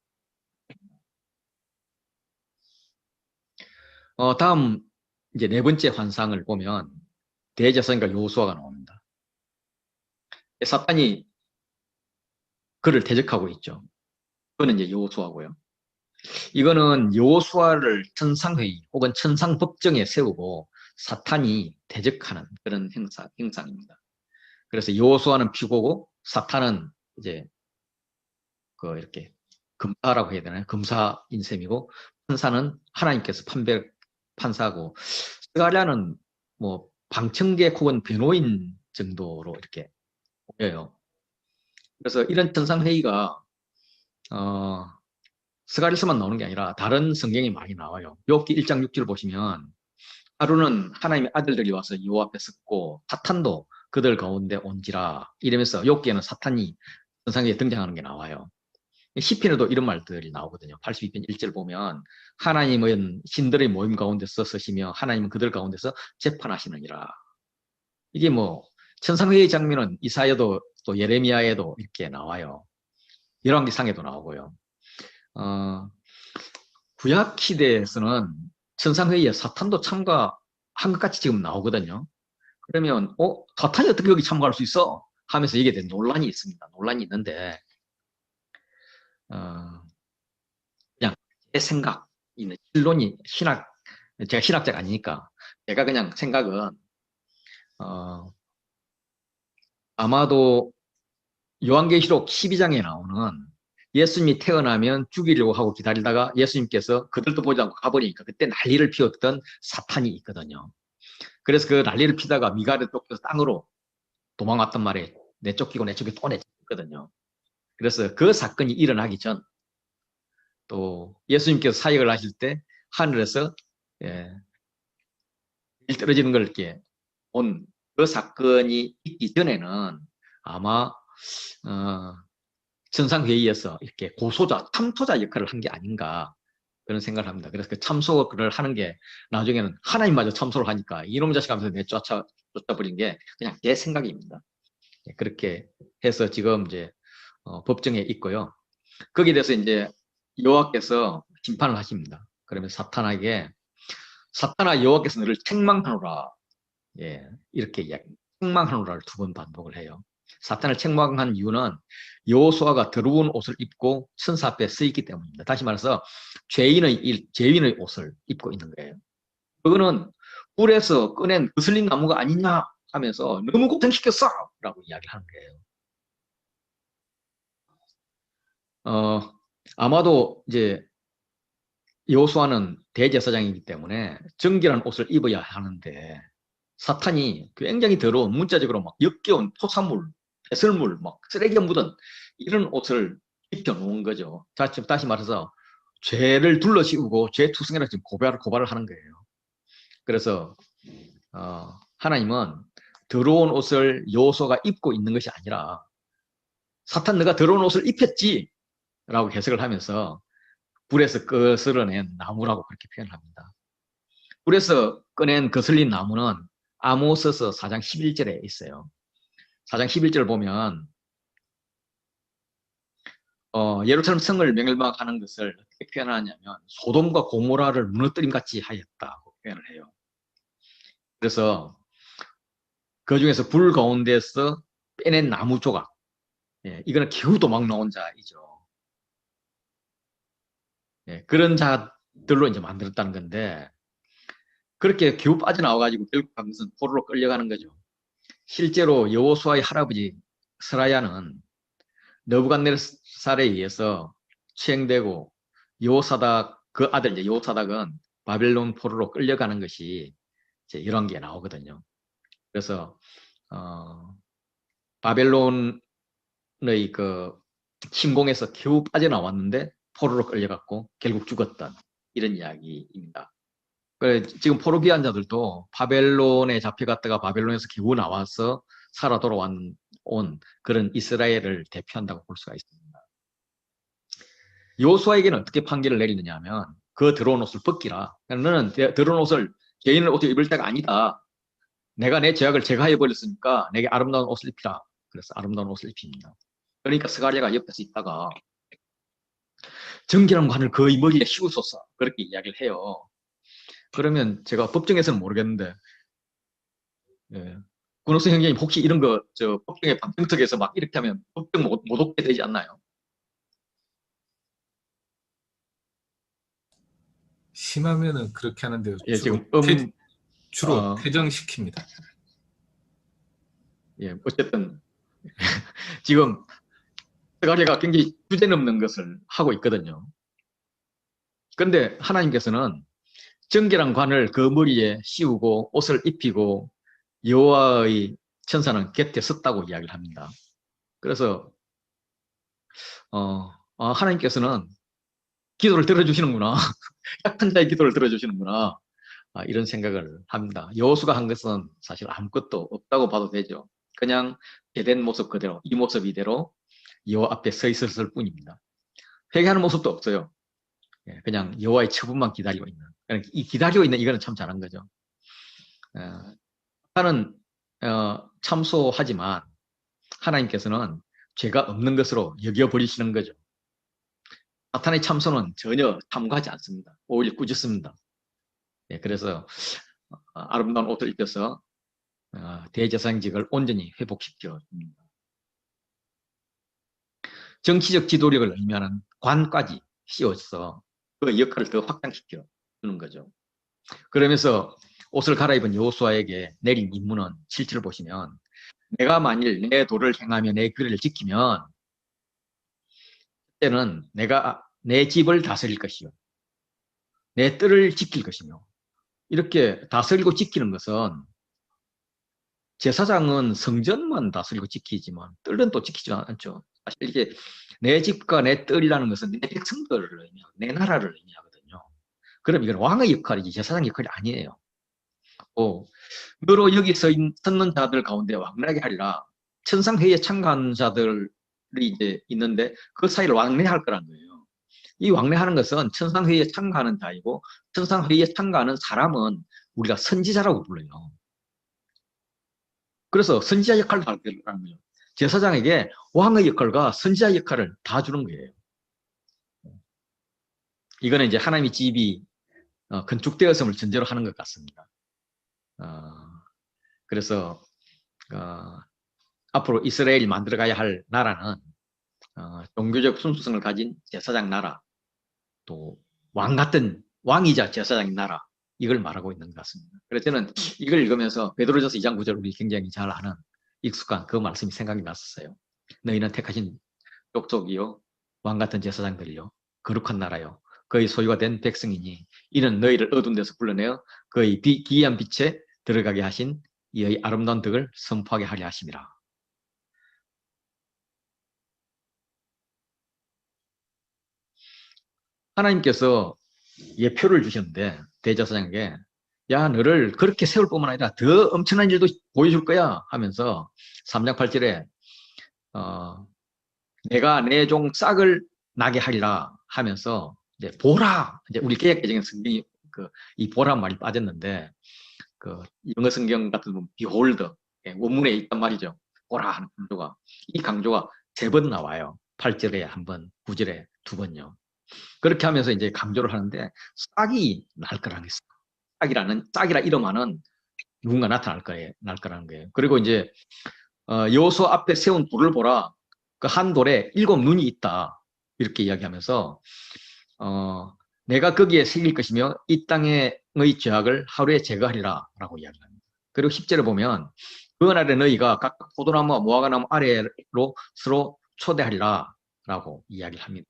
다음 이제 네 번째 환상을 보면 대제사장과 여호수아가 나옵니다. 사탄이 그를 대적하고 있죠. 그거는 이제 여호수아고요. 이거는 여호수아를 천상회의 혹은 천상법정에 세우고 사탄이 대적하는 그런 행상입니다. 그래서 여호수아는 피고고 사탄은 이제 그 이렇게 검사라고 해야 되나요? 검사인 셈이고 판사는 하나님께서 판사고 스가랴는 뭐 방청객 혹은 변호인 정도로 이렇게 보여요. 그래서 이런 천상회의가 스가랴서만 나오는 게 아니라 다른 성경이 많이 나와요. 욥기 1장 6절 보시면 하루는 하나님의 아들들이 와서 여호와 앞에 섰고 사탄도 그들 가운데 온지라 이러면서 욥기에는 사탄이 천상회의에 등장하는 게 나와요. 시편에도 이런 말들이 나오거든요. 82편 1절 보면 하나님은 신들의 모임 가운데서 서시며 하나님은 그들 가운데서 재판하시느니라. 이게 뭐 천상회의 장면은 이사야도 또 예레미야에도 이렇게 나와요. 열왕기상에도 나오고요. 구약 시대에서는 천상회의에 사탄도 참가한 것 같이 지금 나오거든요. 그러면 사탄이 어떻게 여기 참가할 수 있어? 하면서 이게 된 논란이 있습니다. 논란이 있는데 어, 그냥 제 생각, 실론이 제가 신학자가 아니니까 제가 그냥 생각은 아마도 요한계시록 12장에 나오는 예수님이 태어나면 죽이려고 하고 기다리다가 예수님께서 그들도 보지 않고 가버리니까 그때 난리를 피웠던 사탄이 있거든요. 그래서 그 난리를 피다가 미갈에 쫓겨서 땅으로 도망왔단 말이에요. 내쫓기고 내쫓기고 또 내쫓거든요. 그래서 그 사건이 일어나기 전 또 예수님께서 사역을 하실 때 하늘에서 예, 일 떨어지는 걸 이렇게 본 그 사건이 있기 전에는 아마 천상회의에서 이렇게 참소자 역할을 한 게 아닌가 그런 생각을 합니다. 그래서 그 참소를 하는 게 나중에는 하나님마저 참소를 하니까 이놈 자식 하면서 쫓아버린 게 그냥 제 생각입니다. 예, 그렇게 해서 지금 이제 법정에 있고요. 거기에 대해서 이제 여호와께서 심판을 하십니다. 그러면 사탄아 여호와께서 너를 책망하노라. 예, 이렇게 이야기합니다. 책망하노라를 두 번 반복을 해요. 사탄을 책망한 이유는 여호수아가 더러운 옷을 입고 천사 앞에 서 있기 때문입니다. 다시 말해서 죄인의 옷을 입고 있는 거예요. 그거는 불에서 꺼낸 거슬린 나무가 아니냐 하면서 너무 고생시켰어! 라고 이야기를 하는 거예요. 아마도 이제 여호수아는 대제사장이기 때문에 정결한 옷을 입어야 하는데 사탄이 굉장히 더러운 문자적으로 막 역겨운 토사물, 배설물, 막 쓰레기가 묻은 이런 옷을 입혀놓은 거죠. 다시 말해서 죄를 둘러씌우고 죄 투성이라 지금 고발을 하는 거예요. 그래서 하나님은 더러운 옷을 여호수아가 입고 있는 것이 아니라 사탄 너가 더러운 옷을 입혔지 라고 해석을 하면서 불에서 거스러낸 나무라고 그렇게 표현을 합니다. 불에서 꺼낸 거슬린 나무는 아모스서 4장 11절에 있어요. 4장 11절 보면 예루살렘 성을 멸망하는 것을 어떻게 표현하냐면 소돔과 고모라를 무너뜨림 같이 하였다고 표현을 해요. 그래서 그 중에서 불 가운데서 빼낸 나무 조각, 예, 이거는 겨우 도망 나온 자이죠. 예, 그런 자들로 이제 만들었다는 건데 그렇게 겨우 빠져나와가지고 결국 한 것은 포로로 끌려가는 거죠. 실제로 여호수아의 할아버지 스라야는 느부갓네살에 의해서 추행되고 여호사닥 그 아들 이제 여호사닥은 바벨론 포로로 끌려가는 것이 이제 이런 게 나오거든요. 그래서 바벨론의 그 침공에서 겨우 빠져나왔는데 포로로 끌려갔고 결국 죽었던 이런 이야기입니다. 지금 포로 귀환 자들도 바벨론에 잡혀갔다가 바벨론에서 겨우 나와서 살아 돌아온 그런 이스라엘을 대표한다고 볼 수가 있습니다. 여호수아에게는 어떻게 판결을 내리느냐 하면 그 더러운 옷을 벗기라. 너는 더러운 옷을 개인의 옷을 입을 때가 아니다. 내가 내 죄악을 제거해 버렸으니까 내게 아름다운 옷을 입히라. 그래서 아름다운 옷을 입힙니다. 그러니까 스가랴가 옆에서 있다가 정결한 관을 그의 머리에 씌우소서 그렇게 이야기를 해요. 그러면 제가 법정에서는 모르겠는데 권옥수 형제님 혹시 이런 거 저 법정의 방청석에서 막 이렇게 하면 법정 못 오게 되지 않나요? 심하면은 그렇게 하는데 예, 주로 지금 퇴정시킵니다. 예, 어쨌든 지금 스가랴가 굉장히 주제넘는 것을 하고 있거든요. 그런데 하나님께서는 정결한 관을 그 머리에 씌우고 옷을 입히고 여호와의 천사는 곁에 섰다고 이야기를 합니다. 그래서 하나님께서는 기도를 들어주시는구나. 약한 자의 기도를 들어주시는구나. 이런 생각을 합니다. 여호수가 한 것은 사실 아무것도 없다고 봐도 되죠. 그냥 제된 모습 그대로, 이 모습 이대로 여호와 앞에 서 있었을 뿐입니다. 회개하는 모습도 없어요. 그냥 여호와의 처분만 기다리고 있는. 이 기다리고 있는 이거는 참 잘한 거죠. 나는 참소하지만 하나님께서는 죄가 없는 것으로 여겨버리시는 거죠. 사탄의 참소는 전혀 탐구하지 않습니다. 오히려 꾸짖습니다. 그래서 아름다운 옷을 입혀서 대제사장직을 온전히 회복시켜 줍니다. 정치적 지도력을 의미하는 관까지 씌워서 그 역할을 더 확장시켜 주는 거죠. 그러면서 옷을 갈아입은 여호수아에게 내린 임무는 7절을 보시면 내가 만일 내 도를 행하며 내 규례를 지키면 그때는 내가 내 집을 다스릴 것이요 내 뜰을 지킬 것이며 이렇게 다스리고 지키는 것은 제사장은 성전만 다스리고 지키지만 뜰은 또 지키지 않죠. 사실 이게 내 집과 내 뜰이라는 것은 내 백성들을 의미하고 내 나라를 의미하거든요. 그럼 이건 왕의 역할이지 제사장 역할이 아니에요. 너로 여기 섰는 자들 가운데 왕래하게 하리라. 천상회의에 참가한 자들이 이제 있는데 그 사이를 왕래할 거란 거예요. 이 왕래하는 것은 천상회의에 참가하는 자이고 천상회의에 참가하는 사람은 우리가 선지자라고 불러요. 그래서 선지자 역할을 할 거라는 거예요. 제사장에게 왕의 역할과 선지자 역할을 다 주는 거예요. 이거는 이제 하나님의 집이 건축되었음을 전제로 하는 것 같습니다. 그래서 앞으로 이스라엘이 만들어가야 할 나라는 종교적 순수성을 가진 제사장 나라, 또 왕 같은 왕이자 제사장인 나라, 이걸 말하고 있는 것 같습니다. 그래서 저는 이걸 읽으면서 베드로전서 2장 9절 우리 굉장히 잘 아는 익숙한 그 말씀이 생각이 났었어요. 너희는 택하신 족속이요 왕 같은 제사장들이요 거룩한 나라요 그의 소유가 된 백성이니 이는 너희를 어두운 데서 불러내어 그의 기이한 빛에 들어가게 하신 이의 아름다운 덕을 선포하게 하려 하심이라. 하나님께서 예표를 주셨는데 대제사장에게 야 너를 그렇게 세울 뿐만 아니라 더 엄청난 일도 보여줄 거야 하면서 3장 8절에 내가 내 종 싹을 나게 하리라 하면서 이제 보라 이제 우리 개역 개정의 성경이 이 보란 말이 빠졌는데 영어 성경 같은 건 behold 원문에 있단 말이죠. 보라 하는 강조가 이 강조가 3번 나와요. 8절에 한 번, 9절에 2번요. 그렇게 하면서 이제 강조를 하는데 싹이 날 거라는 거예요. 싹이라 이름하는 누군가 나타날 거라는 거예요. 그리고 이제 여호수 앞에 세운 돌을 보라. 그 한 돌에 7눈이 있다. 이렇게 이야기하면서 내가 거기에 새길 것이며 이 땅의 죄악을 하루에 제거하리라 라고 이야기합니다. 그리고 10절에 보면 그 날에 너희가 각각 포도나무와 무화과나무 아래로 서로 초대하리라 라고 이야기를 합니다.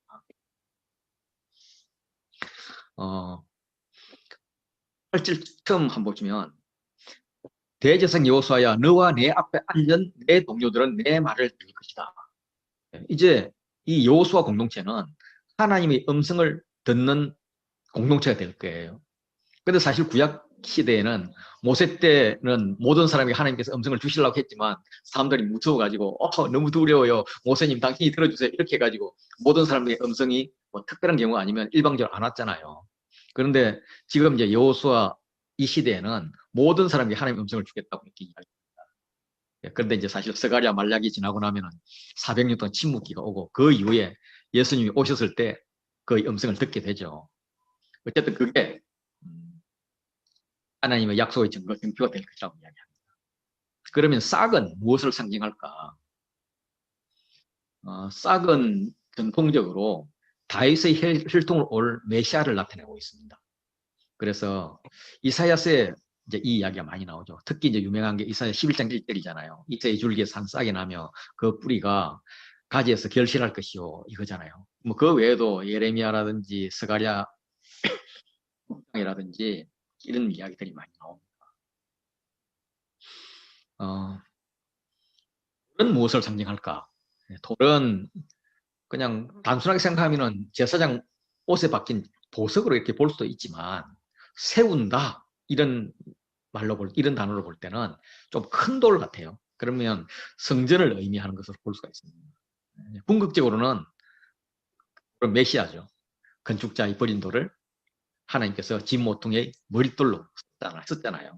8절 처음 한번 보시면 대제사장 여호수아야 너와 내 앞에 앉은 내 동료들은 내 말을 들을 것이다. 이제 이 여호수아 공동체는 하나님의 음성을 듣는 공동체가 될 거예요. 근데 사실 구약 시대에는 모세 때는 모든 사람이 하나님께서 음성을 주시려고 했지만 사람들이 무서워가지고 너무 두려워요. 모세님 당신이 들어주세요. 이렇게 해가지고 모든 사람의 음성이 뭐 특별한 경우 아니면 일방적으로 안 왔잖아요. 그런데 지금 이제 여호수아 이 시대에는 모든 사람이 하나님의 음성을 주겠다고 이렇게 이야기합니다. 그런데 이제 사실 스가랴 말라기 지나고 나면은 400년 동안 침묵기가 오고 그 이후에 예수님이 오셨을 때 그 음성을 듣게 되죠. 어쨌든 그게 하나님의 약속의 증거가 될 것이라고 이야기합니다. 그러면 싹은 무엇을 상징할까? 싹은 전통적으로 다윗의 혈통을 올 메시아를 나타내고 있습니다. 그래서 이사야서에 이제 이 이야기가 많이 나오죠. 특히 이제 유명한 게 이사야 11장 1절이잖아요. 이새의 줄기에 산 싹이 나며 그 뿌리가 가지에서 결실할 것이요 이거잖아요. 뭐 그 외에도 예레미야라든지 스가랴 이라든지 이런 이야기들이 많이 나옵니다. 돌은 무엇을 상징할까? 돌은 그냥 단순하게 생각하면은 제사장 옷에 박힌 보석으로 이렇게 볼 수도 있지만 세운다 이런 이런 단어로 볼 때는 좀 큰 돌 같아요. 그러면 성전을 의미하는 것으로 볼 수가 있습니다. 궁극적으로는 메시아죠. 건축자의 버린 돌을 하나님께서 진 모퉁이의 머릿돌로 썼잖아요.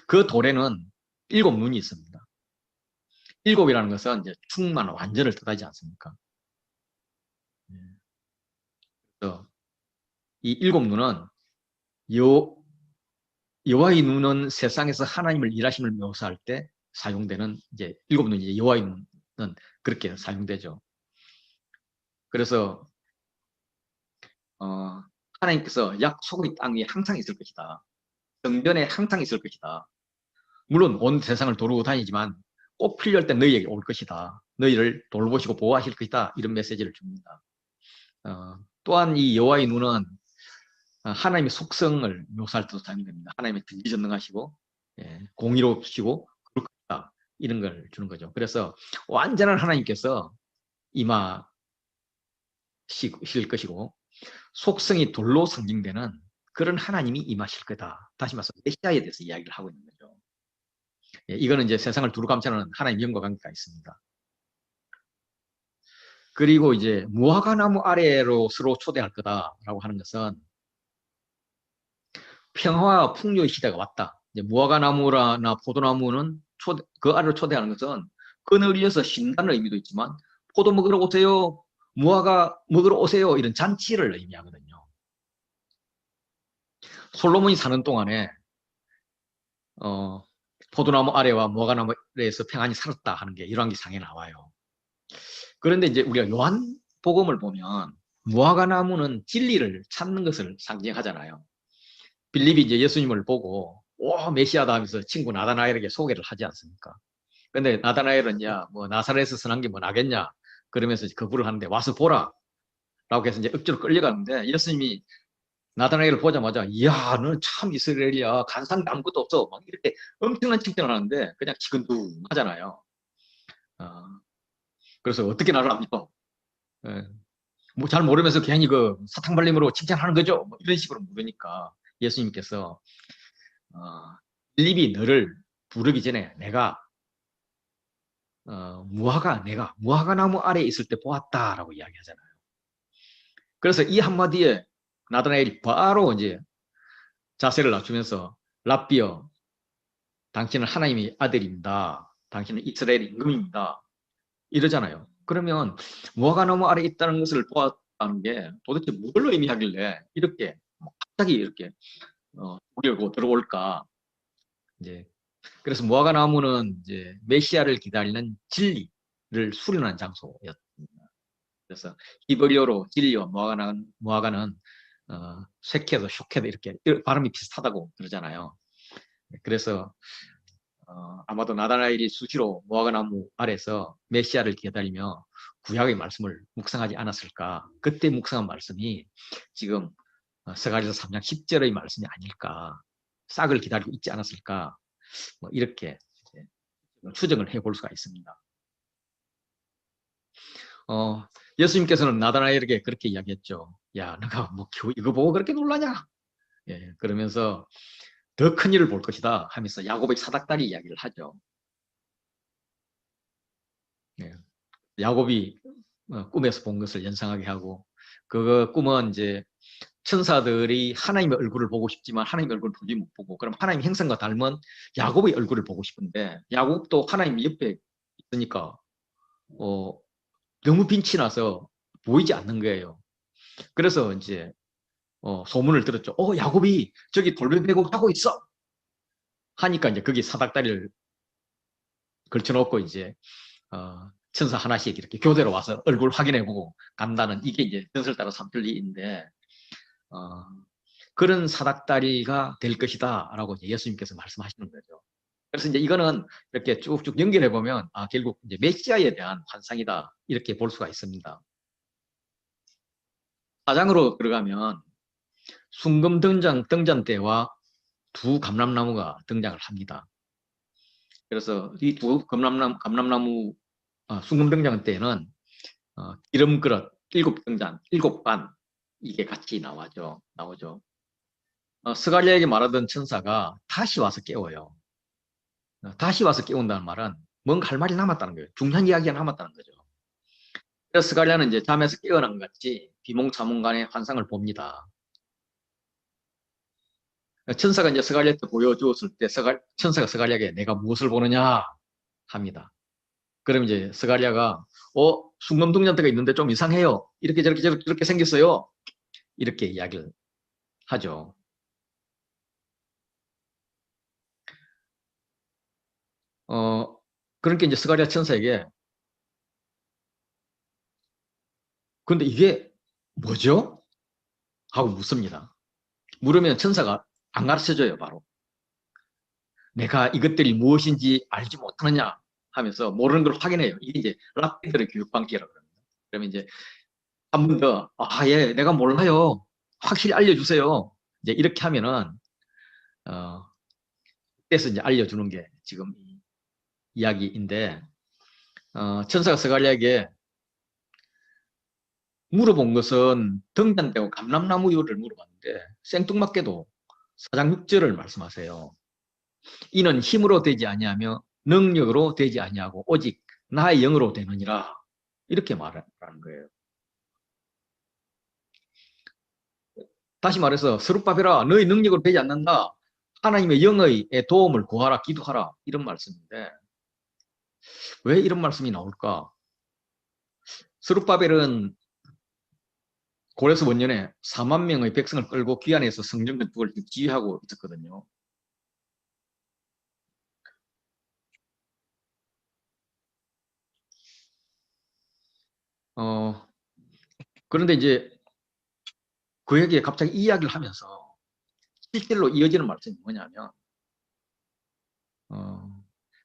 그 돌에는 7눈이 있습니다. 7이라는 것은 이제 충만, 완전을 뜻하지 않습니까? 그래서 이 7눈은 여호와의 눈은 세상에서 하나님을 일하심을 묘사할 때 사용되는 이제 7눈이 여호와의 눈은 그렇게 사용되죠. 그래서 하나님께서 약속의 땅 위에 항상 있을 것이다. 성전에 항상 있을 것이다. 물론 온 세상을 도르고 다니지만 꼭 필요할 때 너희에게 올 것이다. 너희를 돌보시고 보호하실 것이다. 이런 메시지를 줍니다. 또한 이 여호와의 눈은 하나님의 속성을 묘사할 때도 사용됩니다. 하나님의 전지전능하시고 공의롭시고 그렇다 이런 걸 주는 거죠. 그래서 완전한 하나님께서 임하실 것이고 속성이 돌로 상징되는 그런 하나님이 임하실 거다. 다시 말해서 메시아에 대해서 이야기를 하고 있는 거죠. 이거는 이제 세상을 두루 감싸는 하나님의 영과 관계가 있습니다. 그리고 이제 무화과나무 아래로 서로 초대할 거다라고 하는 것은 평화와 풍요의 시대가 왔다. 이제 무화과나무나 포도나무는 그 아래로 초대하는 것은 그늘 위에서 쉰다는 의미도 있지만 포도 먹으러 오세요, 무화과 먹으러 오세요 이런 잔치를 의미하거든요. 솔로몬이 사는 동안에 포도나무 아래와 무화과나무 아래에서 평안히 살았다 하는 게 열왕기상에 나와요. 그런데 이제 우리가 요한복음을 보면 무화과나무는 진리를 찾는 것을 상징하잖아요. 빌립이 이제 예수님을 보고 메시아다 하면서 친구 나다나엘에게 소개를 하지 않습니까? 근데 나다나엘은 뭐 나사렛에서 난 게 뭐 나겠냐 그러면서 거부를 하는데 와서 보라 라고 해서 이제 억지로 끌려가는데 예수님이 나다나엘을 보자마자 이야 너 참 이스라엘이야 간상도 아무것도 없어 막 이렇게 엄청난 칭찬을 하는데 그냥 지근둥하잖아요. 그래서 어떻게 나를 압니까? 뭐 잘 모르면서 괜히 그 사탕발림으로 칭찬하는 거죠. 뭐 이런 식으로 물으니까 예수님께서 빌립이 너를 부르기 전에 내가 무화과나무 아래에 있을 때 보았다라고 이야기하잖아요. 그래서 이 한마디에 나다나엘이 바로 이제 자세를 낮추면서 랍비여 당신은 하나님의 아들입니다. 당신은 이스라엘의 임금입니다. 이러잖아요. 그러면 무화과나무 아래에 있다는 것을 보았다는 게 도대체 뭘 의미하길래 이렇게 갑자기 이렇게 우리를 들어올까? 이제 그래서 무화과나무는 이제 메시아를 기다리는 진리를 수련한 장소였습니다. 그래서 히브리어로 진리와 무화과는 쇠캐도 쇼캐도 이렇게 발음이 비슷하다고 그러잖아요. 그래서 아마도 나다나엘이 수시로 무화과나무 아래서 메시아를 기다리며 구약의 말씀을 묵상하지 않았을까? 그때 묵상한 말씀이 지금 스가랴서 3장 10절의 말씀이 아닐까? 싹을 기다리고 있지 않았을까? 뭐 이렇게 추정을 해볼 수가 있습니다. 예수님께서는 나다나엘에게 그렇게 이야기했죠. 야, 너가 뭐 이거 보고 그렇게 놀라냐? 예, 그러면서 더 큰 일을 볼 것이다 하면서 야곱의 사닥다리 이야기를 하죠. 예, 야곱이 꿈에서 본 것을 연상하게 하고 그 꿈은 이제 천사들이 하나님의 얼굴을 보고 싶지만 하나님의 얼굴을 보지 못 보고 그럼 하나님 형상과 닮은 야곱의 얼굴을 보고 싶은데 야곱도 하나님 옆에 있으니까 너무 빛이 나서 보이지 않는 거예요. 그래서 이제 소문을 들었죠. 야곱이 저기 돌배 메고 하고 있어. 하니까 이제 거기 사닥다리를 걸쳐놓고 이제 천사 하나씩 이렇게 교대로 와서 얼굴 확인해보고 간다는 이게 이제 전설 따라 삼천리인데 그런 사닥다리가 될 것이다라고 예수님께서 말씀하시는 거죠. 그래서 이제 이거는 이렇게 쭉쭉 연결해 보면 결국 이제 메시아에 대한 환상이다 이렇게 볼 수가 있습니다. 4장으로 들어가면 순금 등잔 때와 두 감람나무가 등장을 합니다. 그래서 이 두 감람나무 순금 등잔 때에는 기름 그릇 7등잔, 7반 이게 같이 나오죠. 스가랴에게 말하던 천사가 다시 와서 깨워요. 다시 와서 깨운다는 말은 뭔가 할 말이 남았다는 거예요. 중요한 이야기가 남았다는 거죠. 그래서 스가랴는 이제 잠에서 깨어난 것 같이 비몽사몽간의 환상을 봅니다. 천사가 이제 스가랴한테 보여주었을 때 천사가 스가랴에게 내가 무엇을 보느냐 합니다. 그럼 이제 스가랴가 순금등잔대가 있는데 좀 이상해요. 이렇게 저렇게 생겼어요. 이렇게 이야기를 하죠. 그러니까 이제 스가랴 천사에게 근데 이게 뭐죠? 하고 묻습니다. 물으면 천사가 안 가르쳐줘요, 바로. 내가 이것들이 무엇인지 알지 못하느냐 하면서 모르는 걸 확인해요. 이게 이제 랍비들의 교육방식이라고 합니다. 그러면 이제 한 번 더, 예, 내가 몰라요. 확실히 알려주세요. 이제 이렇게 하면은, 그래서 이제 알려주는 게 지금 이야기인데, 천사가 스가랴에게 물어본 것은 등잔대고 감람나무요를 물어봤는데, 생뚱맞게도 4장 6절을 말씀하세요. 이는 힘으로 되지 아니하며 능력으로 되지 아니하고 오직 나의 영으로 되느니라. 이렇게 말하는 거예요. 다시 말해서 스룹바벨아 너의 능력으로 되지 않는다. 하나님의 영의 도움을 구하라 기도하라 이런 말씀인데 왜 이런 말씀이 나올까? 스룹바벨은 고레스 원년에 4만 명의 백성을 끌고 귀환해서 성전 건축을 지휘하고 있었거든요. 그런데 이제 그에게 갑자기 이야기를 하면서 실제로 이어지는 말씀이 뭐냐면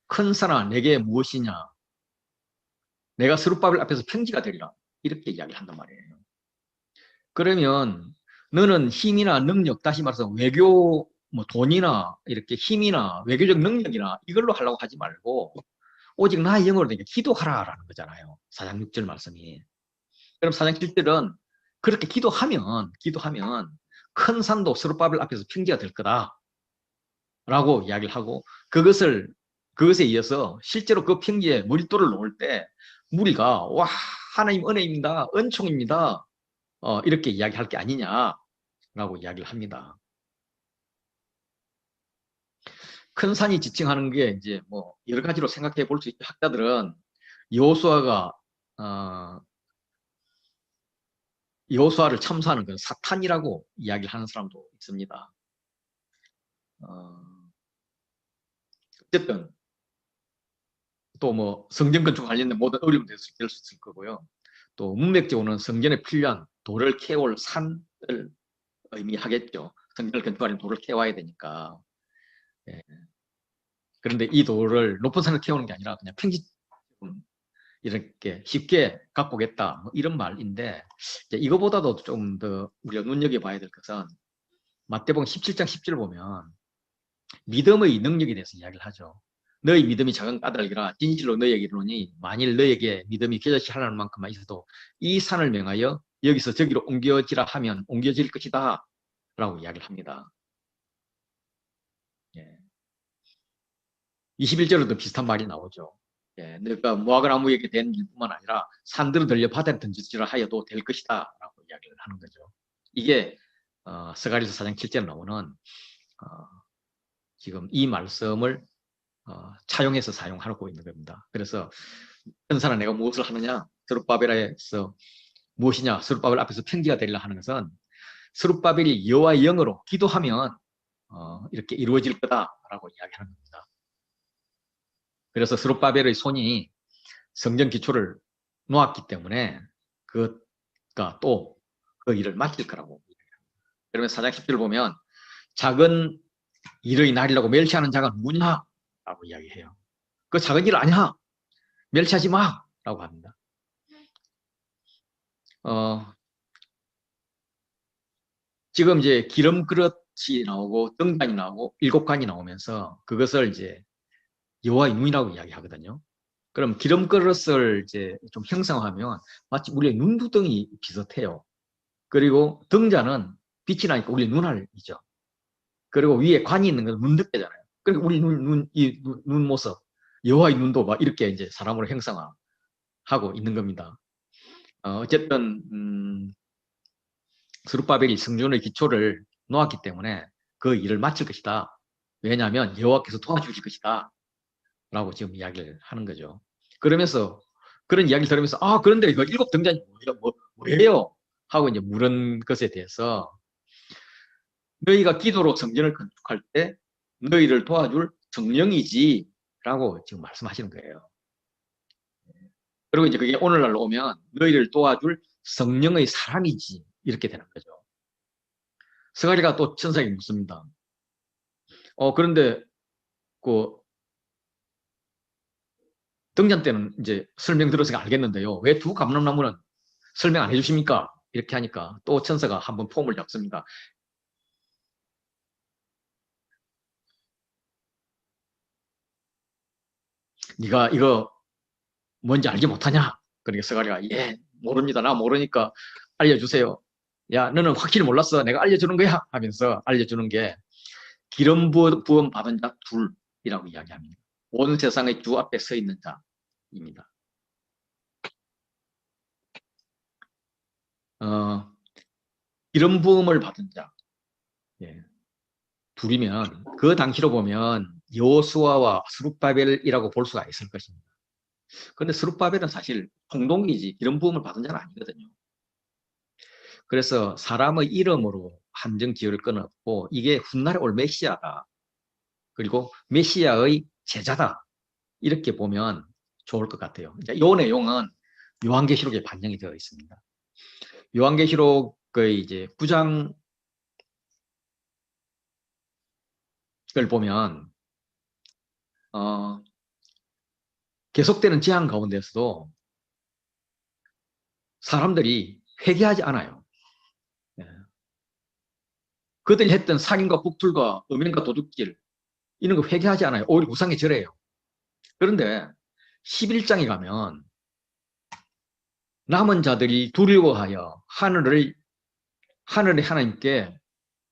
큰 산아 내게 무엇이냐 내가 스룹바벨 앞에서 평지가 되리라 이렇게 이야기를 한단 말이에요. 그러면 너는 힘이나 능력 다시 말해서 외교 뭐 돈이나 이렇게 힘이나 외교적 능력이나 이걸로 하려고 하지 말고 오직 나의 영으로 되게 기도하라라는 거잖아요. 4장 6절 말씀이. 그럼 4장 7절은 그렇게 기도하면 큰 산도 스룹바벨 앞에서 평지가 될 거다. 라고 이야기를 하고 그것에 이어서 실제로 그 평지에 물돌을 놓을 때 무리가 와 하나님 은혜입니다. 은총입니다. 이렇게 이야기할 게 아니냐라고 이야기를 합니다. 큰 산이 지칭하는 게 이제 뭐 여러 가지로 생각해 볼 수 있죠. 학자들은 여호수아가 여호수아를 참수하는 그 사탄이라고 이야기를 하는 사람도 있습니다. 어쨌든 또 뭐 성전 건축 관련된 모든 어려움이 될 수 있을 거고요. 또 문맥적으로는 성전에 필요한 돌을 캐올 산을 의미하겠죠. 성전을 건축하려면 돌을 캐와야 되니까. 예. 그런데 이 돌을 높은 산을 캐오는 게 아니라 그냥 평지 이렇게 쉽게 갖고 오겠다 뭐 이런 말인데 이제 이거보다도 좀 더 우리가 눈여겨봐야 될 것은 마태복음 17장 10절 보면 믿음의 능력에 대해서 이야기를 하죠. 너희 믿음이 작은 까닭이라 진실로 너희에게 이르노니 만일 너희에게 믿음이 겨자씨 하나님 만큼만 있어도 이 산을 명하여 여기서 저기로 옮겨지라 하면 옮겨질 것이다 라고 이야기를 합니다. 예. 21절에도 비슷한 말이 나오죠. 예, 그러니까 무화과나무에게 된 일뿐만 아니라 산들을 들려 바다에 던지지라 하여도 될 것이다 라고 이야기를 하는 거죠. 이게 스가랴서 4장 7절에 나오는 지금 이 말씀을 차용해서 사용하고 있는 겁니다. 그래서 천사는 내가 무엇을 하느냐? 스룹바벨에서 무엇이냐? 스룹바벨 앞에서 편지가 되리라 하는 것은 스룹바벨이 여호와의 영으로 기도하면 이렇게 이루어질 거다라고 이야기하는 겁니다. 그래서 스룹바벨의 손이 성전 기초를 놓았기 때문에 그가 또 그 일을 맡길 거라고. 그러면 4장 10절 보면 작은 일의 날이라고 멸시하는 자가 누구냐? 라고 이야기해요. 그 작은 일 아니야. 멸시하지 마. 라고 합니다. 지금 이제 기름 그릇이 나오고 등잔이 나오고 7관이 나오면서 그것을 이제 여호와의 눈이라고 이야기하거든요. 그럼 기름 그릇을 이제 좀 형상화하면 마치 우리의 눈두덩이 비슷해요. 그리고 등잔은 빛이 나니까 우리의 눈알이죠. 그리고 위에 관이 있는 건 눈덮개잖아요. 그러니까 우리 눈 모습, 여호와의 눈도 막 이렇게 이제 사람으로 형상화하고 있는 겁니다. 어쨌든 스룹바벨이 성전의 기초를 놓았기 때문에 그 일을 마칠 것이다. 왜냐하면 여호와께서 도와주실 것이다. 라고 지금 이야기를 하는 거죠. 그러면서 그런 이야기를 들으면서 그런데 그 7등잔이 뭐예요? 하고 이제 물은 것에 대해서 너희가 기도로 성전을 건축할 때 너희를 도와줄 성령이지 라고 지금 말씀하시는 거예요. 그리고 이제 그게 오늘날로 오면 너희를 도와줄 성령의 사람이지 이렇게 되는 거죠. 스가랴가 또 천사에게 묻습니다. 그런데 그 등잔 때는 이제 설명 들어서 알겠는데요. 왜 두 감람나무는 설명 안 해주십니까? 이렇게 하니까 또 천사가 한번 폼을 잡습니다. 네가 이거 뭔지 알지 못하냐? 그러니까 스가랴가 모릅니다. 나 모르니까 알려주세요. 야, 너는 확실히 몰랐어. 내가 알려주는 거야. 하면서 알려주는 게 기름 부음 받은 자 둘이라고 이야기합니다. 온 세상의 주 앞에 서 있는 자입니다. 기름 부음을 받은 자 둘이면 그 당시로 보면 여호수아와 스룹바벨이라고 볼 수가 있을 것입니다. 그런데 스룹바벨은 사실 공동이지 기름 부음을 받은 자는 아니거든요. 그래서 사람의 이름으로 한정 지을 건 없고 이게 훗날에 올 메시아다. 그리고 메시아의 제자다. 이렇게 보면 좋을 것 같아요. 이 내용은 요한계시록에 반영이 되어 있습니다. 요한계시록의 이제 9장을 보면 계속되는 재앙 가운데서도 사람들이 회개하지 않아요. 그들이 했던 살인과 북툴과 음행과 도둑질 이런 거 회개하지 않아요. 오히려 우상에 절해요. 그런데 11장에 가면 남은 자들이 두려워하여 하늘의 하나님께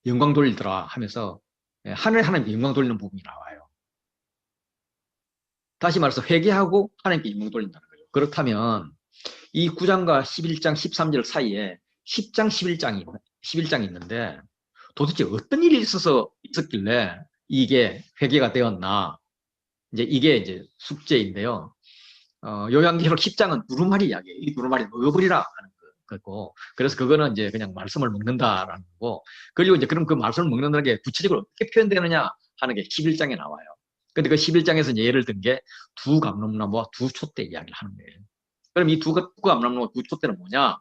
영광 돌리더라 하면서 하늘의 하나님께 영광 돌리는 부분이 나와요. 다시 말해서 회개하고 하나님께 영광 돌린다는 거예요. 그렇다면 이 9장과 11장 13절 사이에 10장 11장이 있는데 도대체 어떤 일이 있었길래 이게 회개가 되었나? 이게 이제 숙제인데요. 요한계시록 10장은 두루마리 이야기예요. 이 두루마리 먹어버리라 하는 거고, 그래서 그거는 이제 그냥 말씀을 먹는다라는 거고, 그리고 이제 그럼 그 말씀을 먹는다는 게 구체적으로 어떻게 표현되느냐 하는 게 11장에 나와요. 근데 그 11장에서 이제 예를 든 게 두 감람나무와 두 촛대 이야기를 하는 거예요. 그럼 이 두 감람나무와 두 촛대는 뭐냐?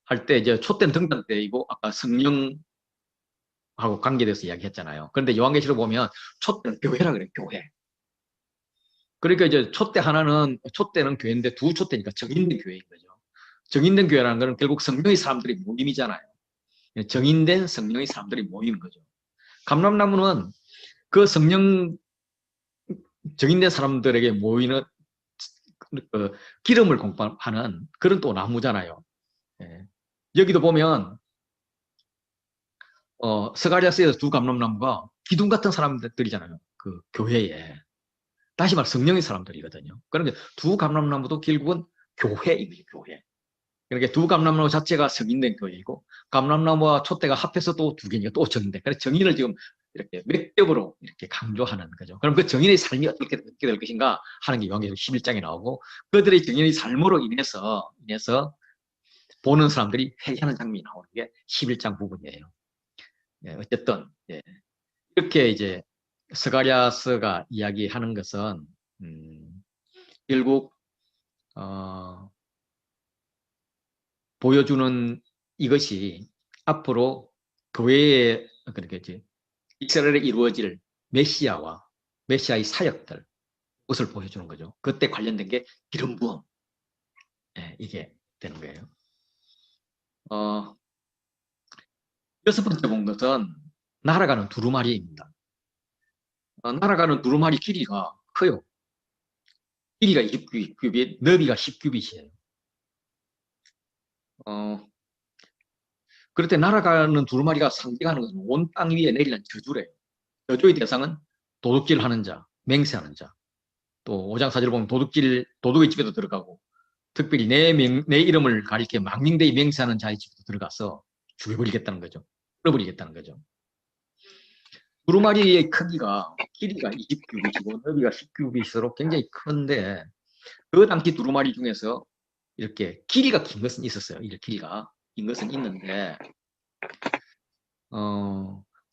할 때 이제 촛대는 등잔 때이고 아까 성령하고 관계돼서 이야기했잖아요. 그런데 요한계시록 보면 촛대는 교회라 그래요. 교회. 그러니까 이제 촛대는 교회인데 두 촛대니까 정인된 교회인 거죠. 정인된 교회라는 것은 결국 성령의 사람들이 모임이잖아요. 정인된 성령의 사람들이 모이는 거죠. 감람나무는 그 정인된 사람들에게 모이는 기름을 공급하는 그런 또 나무잖아요. 예. 여기도 보면 스가랴서에서 두 감람나무가 기둥 같은 사람들이잖아요. 그 교회에. 다시 말해 성령의 사람들이거든요. 그러니까 두 감람나무도 결국은 교회입니다. 교회. 그러니까 두 감람나무 자체가 성인된 교회이고 감람나무와 촛대가 합해서 또 두 개니까 또 정인된. 그래서 정인을 지금 이렇게 맥ገብ으로 이렇게 강조하는 거죠. 그럼 그 정인의 삶이 어떻게 될 것인가 하는 게 요한계시록 11장에 나오고 그들의 정인의 삶으로 인해서 보는 사람들이 회개하는 장면이 나오는 게 11장 부분이에요. 예, 어쨌든 예, 이렇게 이제 스가랴서가 이야기하는 것은 결국 보여주는 이것이 앞으로 교회에 그렇게 이제 이스라엘에 이루어질 메시아의 사역들 것을 보여주는 거죠. 그때 관련된 게 기름 부음 이게 되는 거예요. 여섯 번째 본 것은 날아가는 두루마리입니다. 날아가는 두루마리 길이가 커요. 길이가 20규빗, 너비가 10규빗이에요. 그럴 때 날아가는 두루마리가 상징하는 것은 온 땅 위에 내리는 저주래요. 저주의 대상은 도둑질 하는 자, 맹세하는 자. 또 5장 4절 보면 도둑의 집에도 들어가고 특별히 내 이름을 가리켜 망령되이 맹세하는 자의 집에도 들어가서 죽여버리겠다는 거죠. 끌어버리겠다는 거죠. 두루마리의 크기가 길이가 20규빗이고 너비가 10규빗으로 굉장히 큰데 그 당시 두루마리 중에서 이렇게 길이가 긴 것은 있었어요. 이렇게 길이가 긴 것은 있는데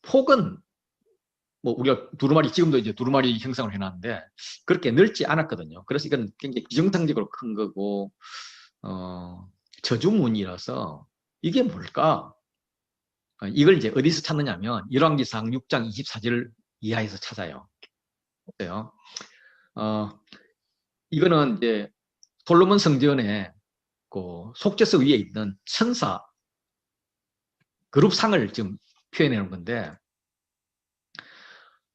폭은 뭐 우리가 지금도 이제 두루마리 형상을 해놨는데 그렇게 넓지 않았거든요. 그래서 이건 굉장히 비정상적으로 큰 거고 저주문이라서 이게 뭘까? 이걸 이제 어디서 찾느냐면 열왕기상 6장 24절 이하에서 찾아요. 어때요? 이거는 이제 솔로몬 성전에 그 속죄서 위에 있는 천사 그룹상을 지금 표현해 놓은 건데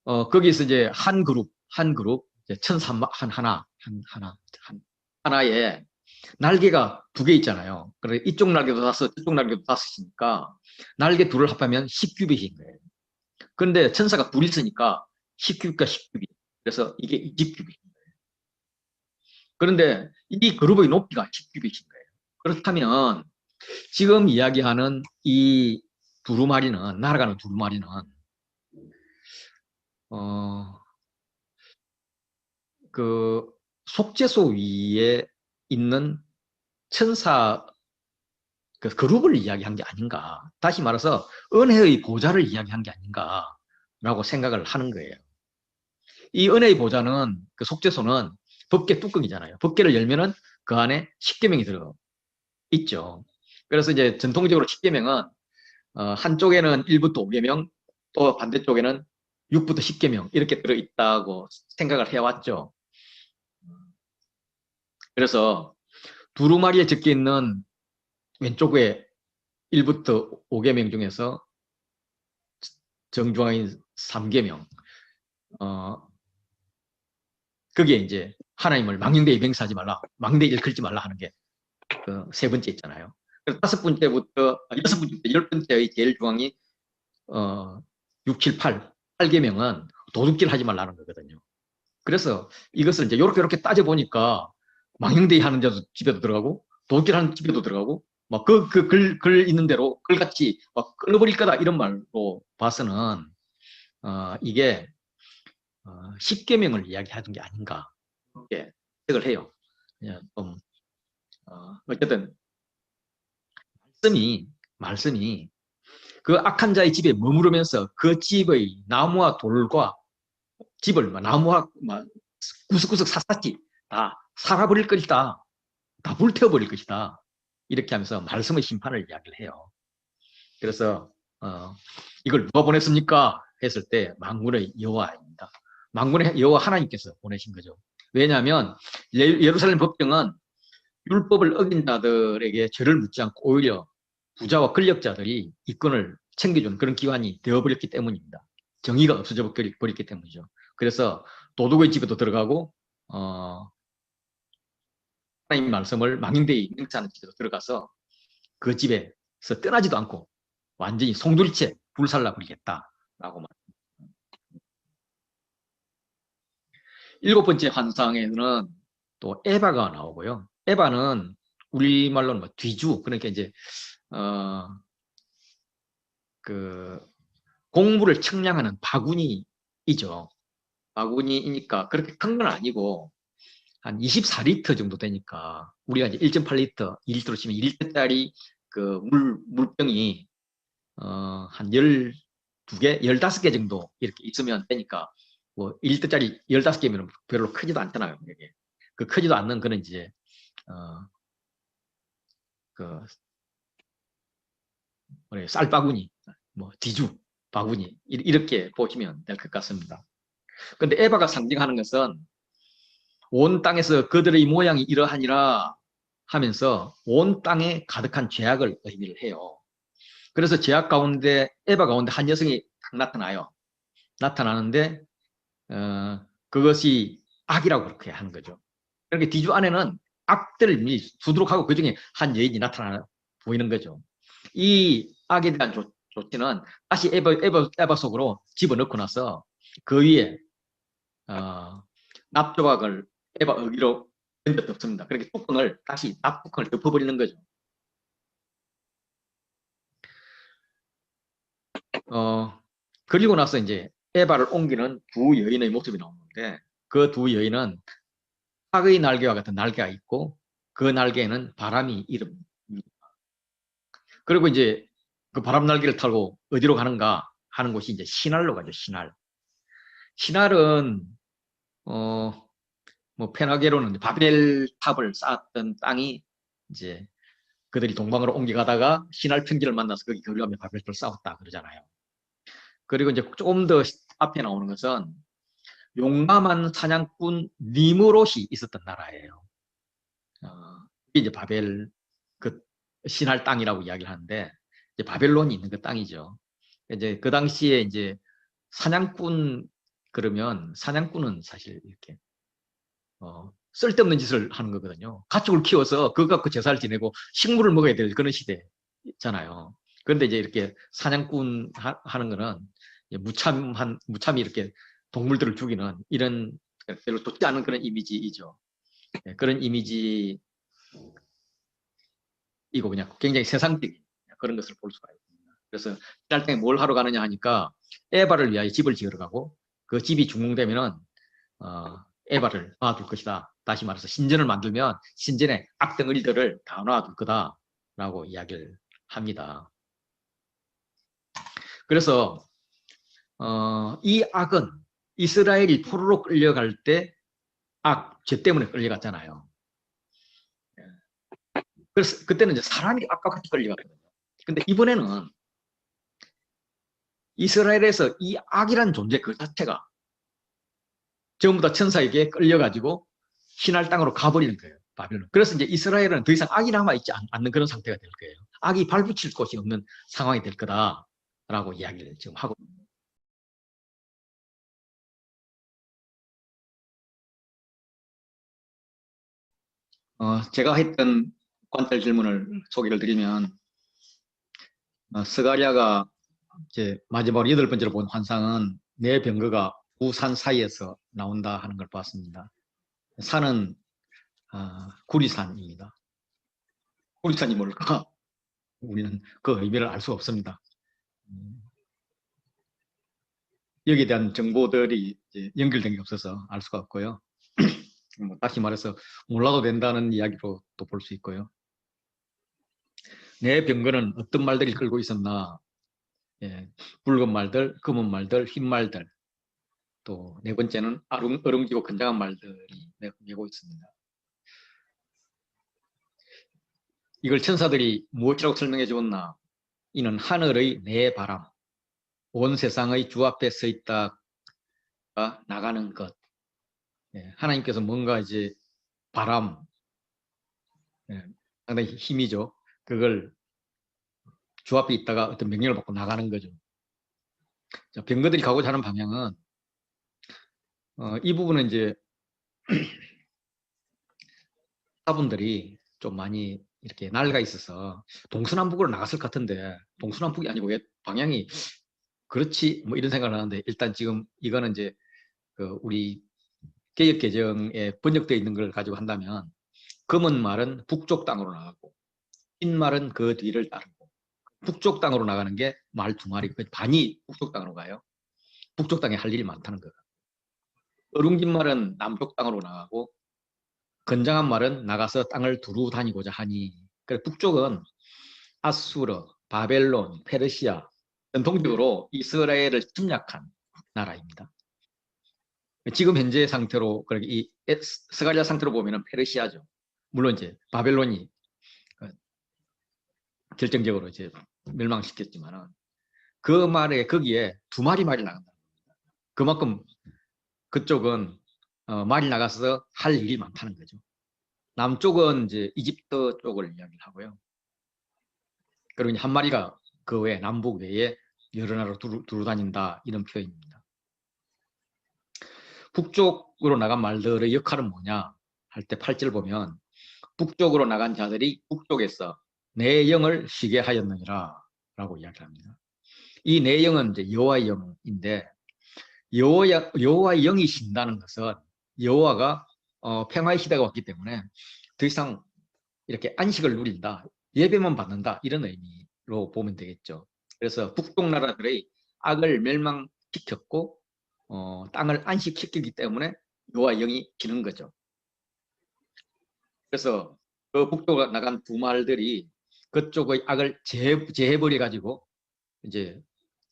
거기서 이제 한 그룹 이제 천사 하나에 날개가 두 개 있잖아요. 그래서 이쪽 날개도 다섯, 저쪽 날개도 다섯이니까 날개 둘을 합하면 10규빗인 거예요. 그런데 천사가 둘이 있으니까 10규빗과 10규빗. 그래서 이게 20규빗인 거예요. 그런데 이 그룹의 높이가 10규빗인 거예요. 그렇다면 지금 이야기하는 이 날아가는 두루마리는 그 속죄소 위에 있는 천사 그 그룹을 이야기한 게 아닌가. 다시 말해서 은혜의 보좌를 이야기한 게 아닌가라고 생각을 하는 거예요. 이 은혜의 보좌는 그 속죄소는 법궤 뚜껑이잖아요. 법궤를 열면은 그 안에 십계명이 들어 있죠. 그래서 이제 전통적으로 십계명은 한쪽에는 1부터 5계명, 또 반대쪽에는 6부터 10계명 이렇게 들어 있다고 생각을 해왔죠. 그래서 두루마리에 적혀 있는 왼쪽에 1부터 5계명 중에서 정중앙인 3계명 거기에 이제 하나님을 망령되이 맹세하지 말라, 망대를 걸지 말라 하는 게 그 세 번째 있잖아요. 그래서 여섯 번째부터 10번째의 제일 중앙이 6, 7, 8계명은 도둑질 하지 말라는 거거든요. 그래서 이것을 이제 이렇게 따져보니까 망령되이 하는 집에도 들어가고 도둑질 하는 집에도 들어가고 막 글 있는 대로 글같이 막 끊어버릴 거다 이런 말로 봐서는 이게 10계명을 이야기하는 게 아닌가 이렇게 생각을 해요. 그냥 좀 어쨌든 말씀이 그 악한 자의 집에 머무르면서 그 집의 나무와 돌과 집을 나무와 구석구석 샅샅이 다 살아버릴 것이다. 다 불태워버릴 것이다. 이렇게 하면서 말씀의 심판을 이야기를 해요. 그래서 이걸 누가 보냈습니까? 했을 때 만군의 여호와입니다. 만군의 여호와 하나님께서 보내신 거죠. 왜냐하면 예루살렘 법정은 율법을 어긴 자들에게 죄를 묻지 않고 오히려 부자와 권력자들이 이권을 챙겨주는 그런 기관이 되어버렸기 때문입니다. 정의가 없어져 버렸기 때문이죠. 그래서 도둑의 집에도 들어가고 하나님 말씀을 망인되이 맹세하는 집에도 들어가서 그 집에서 떠나지도 않고 완전히 송두리째 불살라 버리겠다라고 말합니다. 일곱 번째 환상에는 또 에바가 나오고요. 에바는 우리말로는 뭐 뒤주, 그러니까 이제 그 공물을 측량하는 바구니이죠. 바구니이니까 그렇게 큰 건 아니고 한 24리터 정도 되니까 우리가 이제 1.8리터, 2리터로 치면 2리터짜리 그 물병이 한 12개, 15개 정도 이렇게 있으면 되니까 뭐 1리터짜리 15개면 별로 크지도 않잖아요. 이게. 그 크지도 않는 그런 이제 그 쌀바구니, 뭐 디주 바구니 이렇게 보시면 될 것 같습니다. 근데 에바가 상징하는 것은 온 땅에서 그들의 모양이 이러하니라 하면서 온 땅에 가득한 죄악을 의미를 해요. 그래서 죄악 가운데 에바 가운데 한 여성이 딱 나타나요. 나타나는데 그것이 악이라고 그렇게 하는 거죠. 그러니까 디주 안에는 악들을 두드러 하고 그중에 한 여인이 나타나 보이는 거죠. 이 악에 대한 조치는 다시 에바 속으로 집어넣고 나서 그 위에 납조각을 에바 어기로 던졌습니다. 그렇게 뚜껑을 다시 납뚜껑을 덮어버리는 거죠. 그리고 나서 이제 에바를 옮기는 두 여인의 모습이 나오는데 그 두 여인은 삭의 날개와 같은 날개가 있고 그 날개에는 바람이 이릅니다. 그리고 이제 그 바람 날개를 타고 어디로 가는가 하는 곳이 이제 시날로 가죠. 시날. 시날은 뭐 페나게로는 바벨 탑을 쌓았던 땅이 이제 그들이 동방으로 옮겨가다가 시날 평지를 만나서 거기 거류하며 바벨 탑을 쌓았다 그러잖아요. 그리고 이제 조금 더 앞에 나오는 것은 용감한 사냥꾼 니무롯이 있었던 나라예요. 이게 이제 바벨 그 신할 땅이라고 이야기를 하는데 이제 바벨론이 있는 그 땅이죠. 이제 그 당시에 이제 사냥꾼 그러면 사냥꾼은 사실 이렇게 쓸데없는 짓을 하는 거거든요. 가축을 키워서 그거 갖고 제사를 지내고 식물을 먹어야 될 그런 시대잖아요. 그런데 이제 이렇게 사냥꾼 하는 거는 무참히 이렇게 동물들을 죽이는 이런 별로 좋지 않은 그런 이미지이죠. 그런 이미지이고 그냥 굉장히 세상적인 그런 것을 볼 수가 있습니다. 그래서 신할 땅에 뭘 하러 가느냐 하니까 에바를 위하여 집을 지으러 가고 그 집이 중공되면은 에바를 놔둘 것이다. 다시 말해서 신전을 만들면 신전에 악덩어리들을 다 놔둘 거다라고 이야기를 합니다. 그래서 이 악은 이스라엘이 포로로 끌려갈 때 죄 때문에 끌려갔잖아요. 그래서 그때는 이제 사람이 악과 같이 끌려갔거든요. 근데 이번에는 이스라엘에서 이 악이란 존재 그 자체가 전부 다 천사에게 끌려가지고 신할 땅으로 가버리는 거예요. 바벨론. 그래서 이제 이스라엘은 더 이상 악이 남아있지 않는 그런 상태가 될 거예요. 악이 발붙일 곳이 없는 상황이 될 거다라고 이야기를 지금 하고 있습니다. 제가 했던 관찰 질문을 소개를 드리면 스가랴가 이제 마지막으로 8번째로 본 환상은 내 병거가 두 산 사이에서 나온다 하는 걸 봤습니다. 산은 구리산입니다. 구리산이 뭘까? 우리는 그 의미를 알 수 없습니다. 여기에 대한 정보들이 연결된 게 없어서 알 수가 없고요. 다시 말해서 몰라도 된다는 이야기로 또 볼 수 있고요. 내 병거는 어떤 말들이 끌고 있었나? 붉은 말들, 검은 말들, 흰 말들, 또 네 번째는 어릉지고 건장한 말들이 메고 있습니다. 이걸 천사들이 무엇이라고 설명해 주었나? 이는 하늘의 내 바람, 온 세상의 주 앞에 서 있다가 나가는 것. 예, 하나님께서 뭔가 이제 바람, 예, 상당히 힘이죠. 그걸 주 앞에 있다가 어떤 명령을 받고 나가는 거죠. 자, 병거들이 가고자 하는 방향은 이 부분은 이제 사분들이 좀 많이 이렇게 날가 있어서 동서남북으로 나갔을 것 같은데 동서남북이 아니고 왜 방향이 그렇지 뭐 이런 생각을 하는데 일단 지금 이거는 이제 그 우리 개역 개정에 번역되어 있는 걸 가지고 한다면 검은 말은 북쪽 땅으로 나가고 흰 말은 그 뒤를 따르고 북쪽 땅으로 나가는 게 말 두 마리 반이 북쪽 땅으로 가요. 북쪽 땅에 할 일이 많다는 거예요. 어룽진 말은 남쪽 땅으로 나가고 건장한 말은 나가서 땅을 두루 다니고자 하니 그래 북쪽은 아수르, 바벨론, 페르시아 전통적으로 이스라엘을 침략한 나라입니다. 지금 현재 상태로 그렇게 이 스가랴 상태로 보면은 페르시아죠. 물론 이제 바벨론이 결정적으로 이제 멸망시켰지만은 그 말에 거기에 두 마리 말이 나간다. 그만큼 그쪽은 말이 나가서 할 일이 많다는 거죠. 남쪽은 이제 이집트 쪽을 이야기를 하고요. 그리고 이제 한 마리가 그 외에 남북 외에 여러 나라로 두루 다닌다 이런 표현입니다. 북쪽으로 나간 말들의 역할은 뭐냐 할 때 8절 보면 북쪽으로 나간 자들이 북쪽에서 내 영을 쉬게 하였느니라 라고 이야기합니다. 이 내 영은 이제 여호와의 영인데 여호와의 영이 쉰다는 것은 여호와가 평화의 시대가 왔기 때문에 더 이상 이렇게 안식을 누린다, 예배만 받는다 이런 의미로 보면 되겠죠. 그래서 북쪽 나라들의 악을 멸망시켰고 땅을 안식시키기 때문에 여호와의 영이 쉬는 거죠. 그래서 그 북쪽으로 나간 두 말들이 그쪽의 악을 제해버려 가지고 이제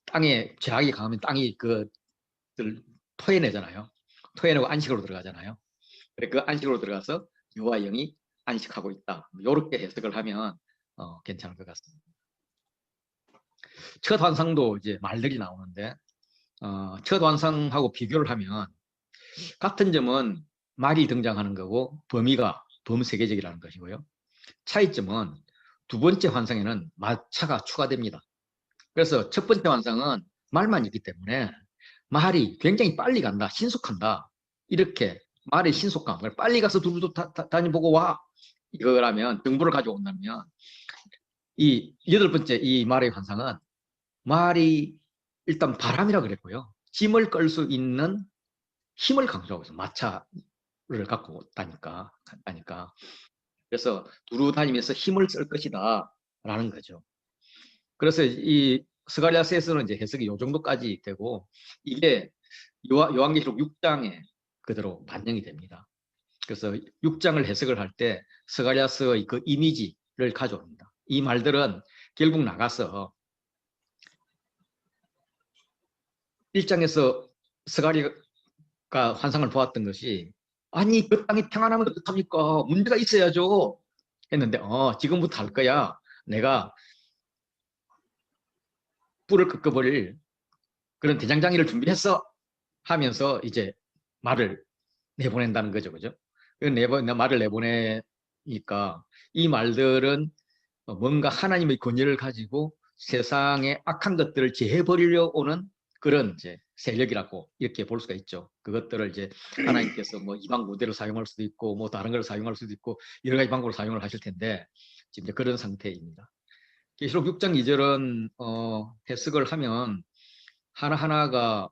땅에 죄악이 강하면 땅이 그들 토해내잖아요. 토해내고 안식으로 들어가잖아요. 그 안식으로 들어가서 여호와 영이 안식하고 있다. 이렇게 해석을 하면 괜찮을 것 같습니다. 첫 환상도 이제 말들이 나오는데 첫 환상하고 비교를 하면 같은 점은 말이 등장하는 거고 범위가 범세계적이라는 것이고요. 차이점은 두 번째 환상에는 마차가 추가됩니다. 그래서 첫 번째 환상은 말만 있기 때문에 말이 굉장히 빨리 간다, 신속한다. 이렇게 말의 신속감, 빨리 가서 두루두 다니보고 와. 이거라면 정보를 가져온다면 이 여덟 번째 이 말의 환상은 말이 일단 바람이라 그랬고요. 짐을 끌 수 있는 힘을 강조하고 있어요. 마차를 갖고 다니까. 그래서 두루 다니면서 힘을 쓸 것이다 라는 거죠. 그래서 이 스가랴서에서는 이제 해석이 요 정도까지 되고 이게 요한계시록 6장에 그대로 반영이 됩니다. 그래서 6장을 해석을 할 때 스가랴서의 그 이미지를 가져옵니다. 이 말들은 결국 나가서 1장에서 스가랴가 환상을 보았던 것이 아니 그 땅이 평안하면 어떡합니까? 문제가 있어야죠. 했는데 지금부터 할 거야. 내가 뿔을 꺾어버릴 그런 대장장이를 준비했어 하면서 이제 말을 내보낸다는 거죠. 그죠? 말을 내보내니까 이 말들은 뭔가 하나님의 권위를 가지고 세상의 악한 것들을 제해버리려 오는 그런 이제 세력이라고 이렇게 볼 수가 있죠. 그것들을 이제 하나님께서 뭐 이방 무대로 사용할 수도 있고 뭐 다른 걸 사용할 수도 있고 여러 가지 방법으로 사용을 하실 텐데 지금 이제 그런 상태입니다. 계시록 6장 2절은 해석을 하면 하나하나가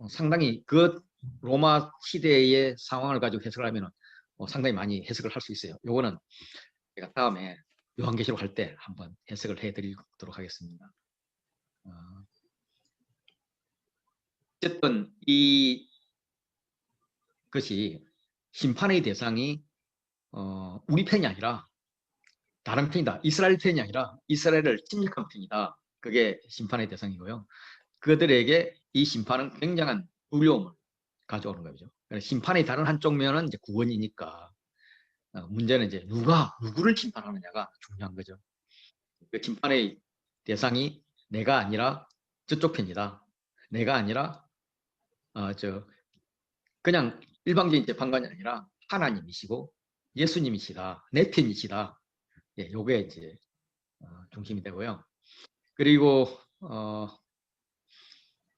상당히 그 로마 시대의 상황을 가지고 해석을 하면 상당히 많이 해석을 할 수 있어요. 요거는 제가 다음에 요한계시록 할 때 한번 해석을 해드리도록 하겠습니다. 어쨌든 이것이 심판의 대상이 우리 편이 아니라 다른 편이다. 이스라엘 편이 아니라 이스라엘을 침략한 편이다. 그게 심판의 대상이고요. 그들에게 이 심판은 굉장한 두려움을 가져오는 거죠. 심판의 다른 한쪽 면은 이제 구원이니까 문제는 이제 누구를 심판하느냐가 중요한 거죠. 그 심판의 대상이 내가 아니라 저쪽 편이다. 내가 아니라 그냥 일방적인 재판관이 아니라 하나님이시고 예수님이시다, 내 편이시다. 예, 요게 이제 중심이 되고요. 그리고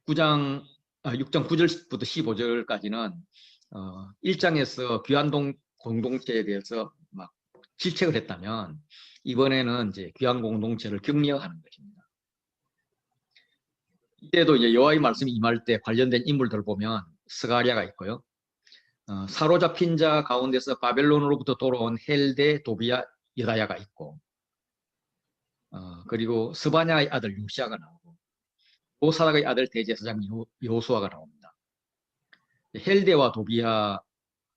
6장 9절부터 15절까지는 1장에서 귀환 공동체에 대해서 막 질책을 했다면 이번에는 이제 귀환 공동체를 격려하는 것입니다. 이때도 이제 여호와의 말씀이 임할 때 관련된 인물들을 보면 스가랴가 있고요. 사로잡힌 자 가운데서 바벨론으로부터 돌아온 헬데, 도비야, 여다야가 있고, 그리고 스바냐의 아들 요시아가 나오고, 오사닥의 아들 대제사장 요수아가 나옵니다. 헬데와 도비야와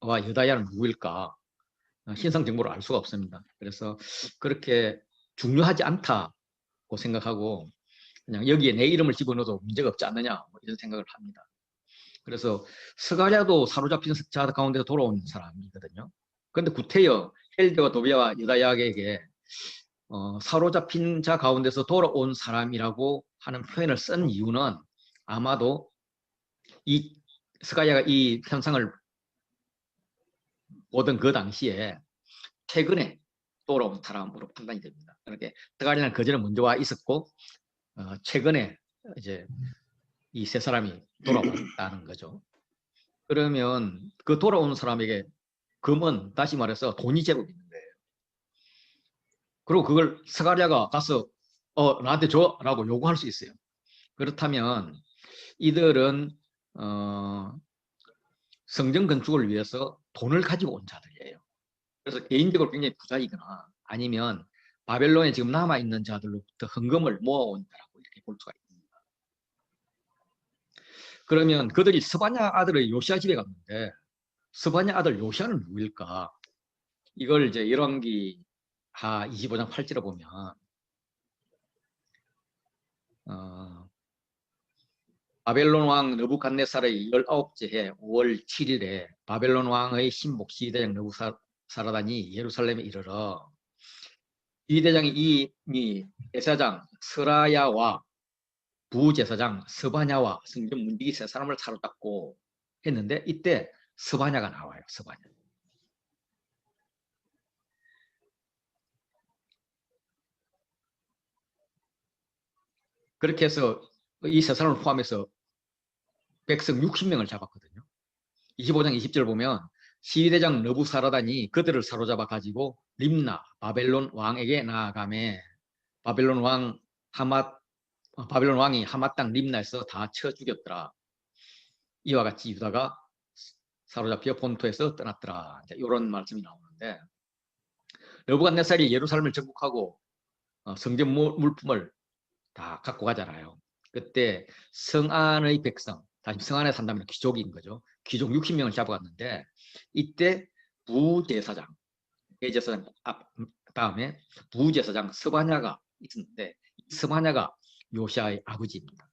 여다야는 누구일까? 신상 정보를 알 수가 없습니다. 그래서 그렇게 중요하지 않다고 생각하고 그냥 여기에 내 이름을 집어넣어도 문제가 없지 않느냐 뭐 이런 생각을 합니다. 그래서 스가랴도 사로잡힌 자 가운데서 돌아온 사람이거든요. 그런데 구태여 헬데와 도비야와 여다야에게 사로잡힌 자 가운데서 돌아온 사람이라고 하는 표현을 쓴 이유는 아마도 이 스가랴가 이 현상을 보던 그 당시에 최근에 돌아온 사람으로 판단이 됩니다. 그렇게 스가랴는 그전에 먼저 와 있었고 최근에 이제 이 세 사람이 돌아왔다는 거죠. 그러면 그 돌아온 사람에게 금은 다시 말해서 돈이 제법 있는 거예요. 그리고 그걸 스가랴가 가서 나한테 줘라고 요구할 수 있어요. 그렇다면 이들은 성전 건축을 위해서 돈을 가지고 온 자들이에요. 그래서 개인적으로 굉장히 부자이거나 아니면 바벨론에 지금 남아있는 자들로부터 헌금을 모아온 자라고 이렇게 볼 수가 있습니다. 그러면 그들이 스바냐 아들의 요시아 집에 갔는데 스바냐 아들 요시아는 누구일까? 이걸 이제 열왕기하 25장 8절에 보면 바벨론 왕 느부갓네살의 19째 해 5월 7일에 바벨론 왕의 신복 시대장 느부사라단이 예루살렘에 이르러 이 대장이 이미 제사장 스라야와 부제사장 스바냐와 성전 문지기 세 사람을 사로잡고 했는데 이때 스바냐가 나와요. 스바냐. 그렇게 해서 이 세 사람을 포함해서 백성 60명을 잡았거든요. 25장 20절 보면 시대장 느부사라단이 그들을 사로잡아 가지고 림나 바벨론 왕에게 나아가매 바벨론 왕이 하맛 땅 림나에서 다 쳐 죽였더라. 이와 같이 유다가 사로잡혀 본토에서 떠났더라. 이런 말씀이 나오는데 느부갓네살이 예루살렘을 정복하고 성전 물품을 다 갖고 가잖아요. 그때 성안의 백성, 다시 성안에 산다면 귀족인 거죠. 귀족 60명을 잡아갔는데 이때 부제사장, 대제사장 다음에 부제사장 스바냐가 있었는데 스바냐가 요시아의 아버지입니다.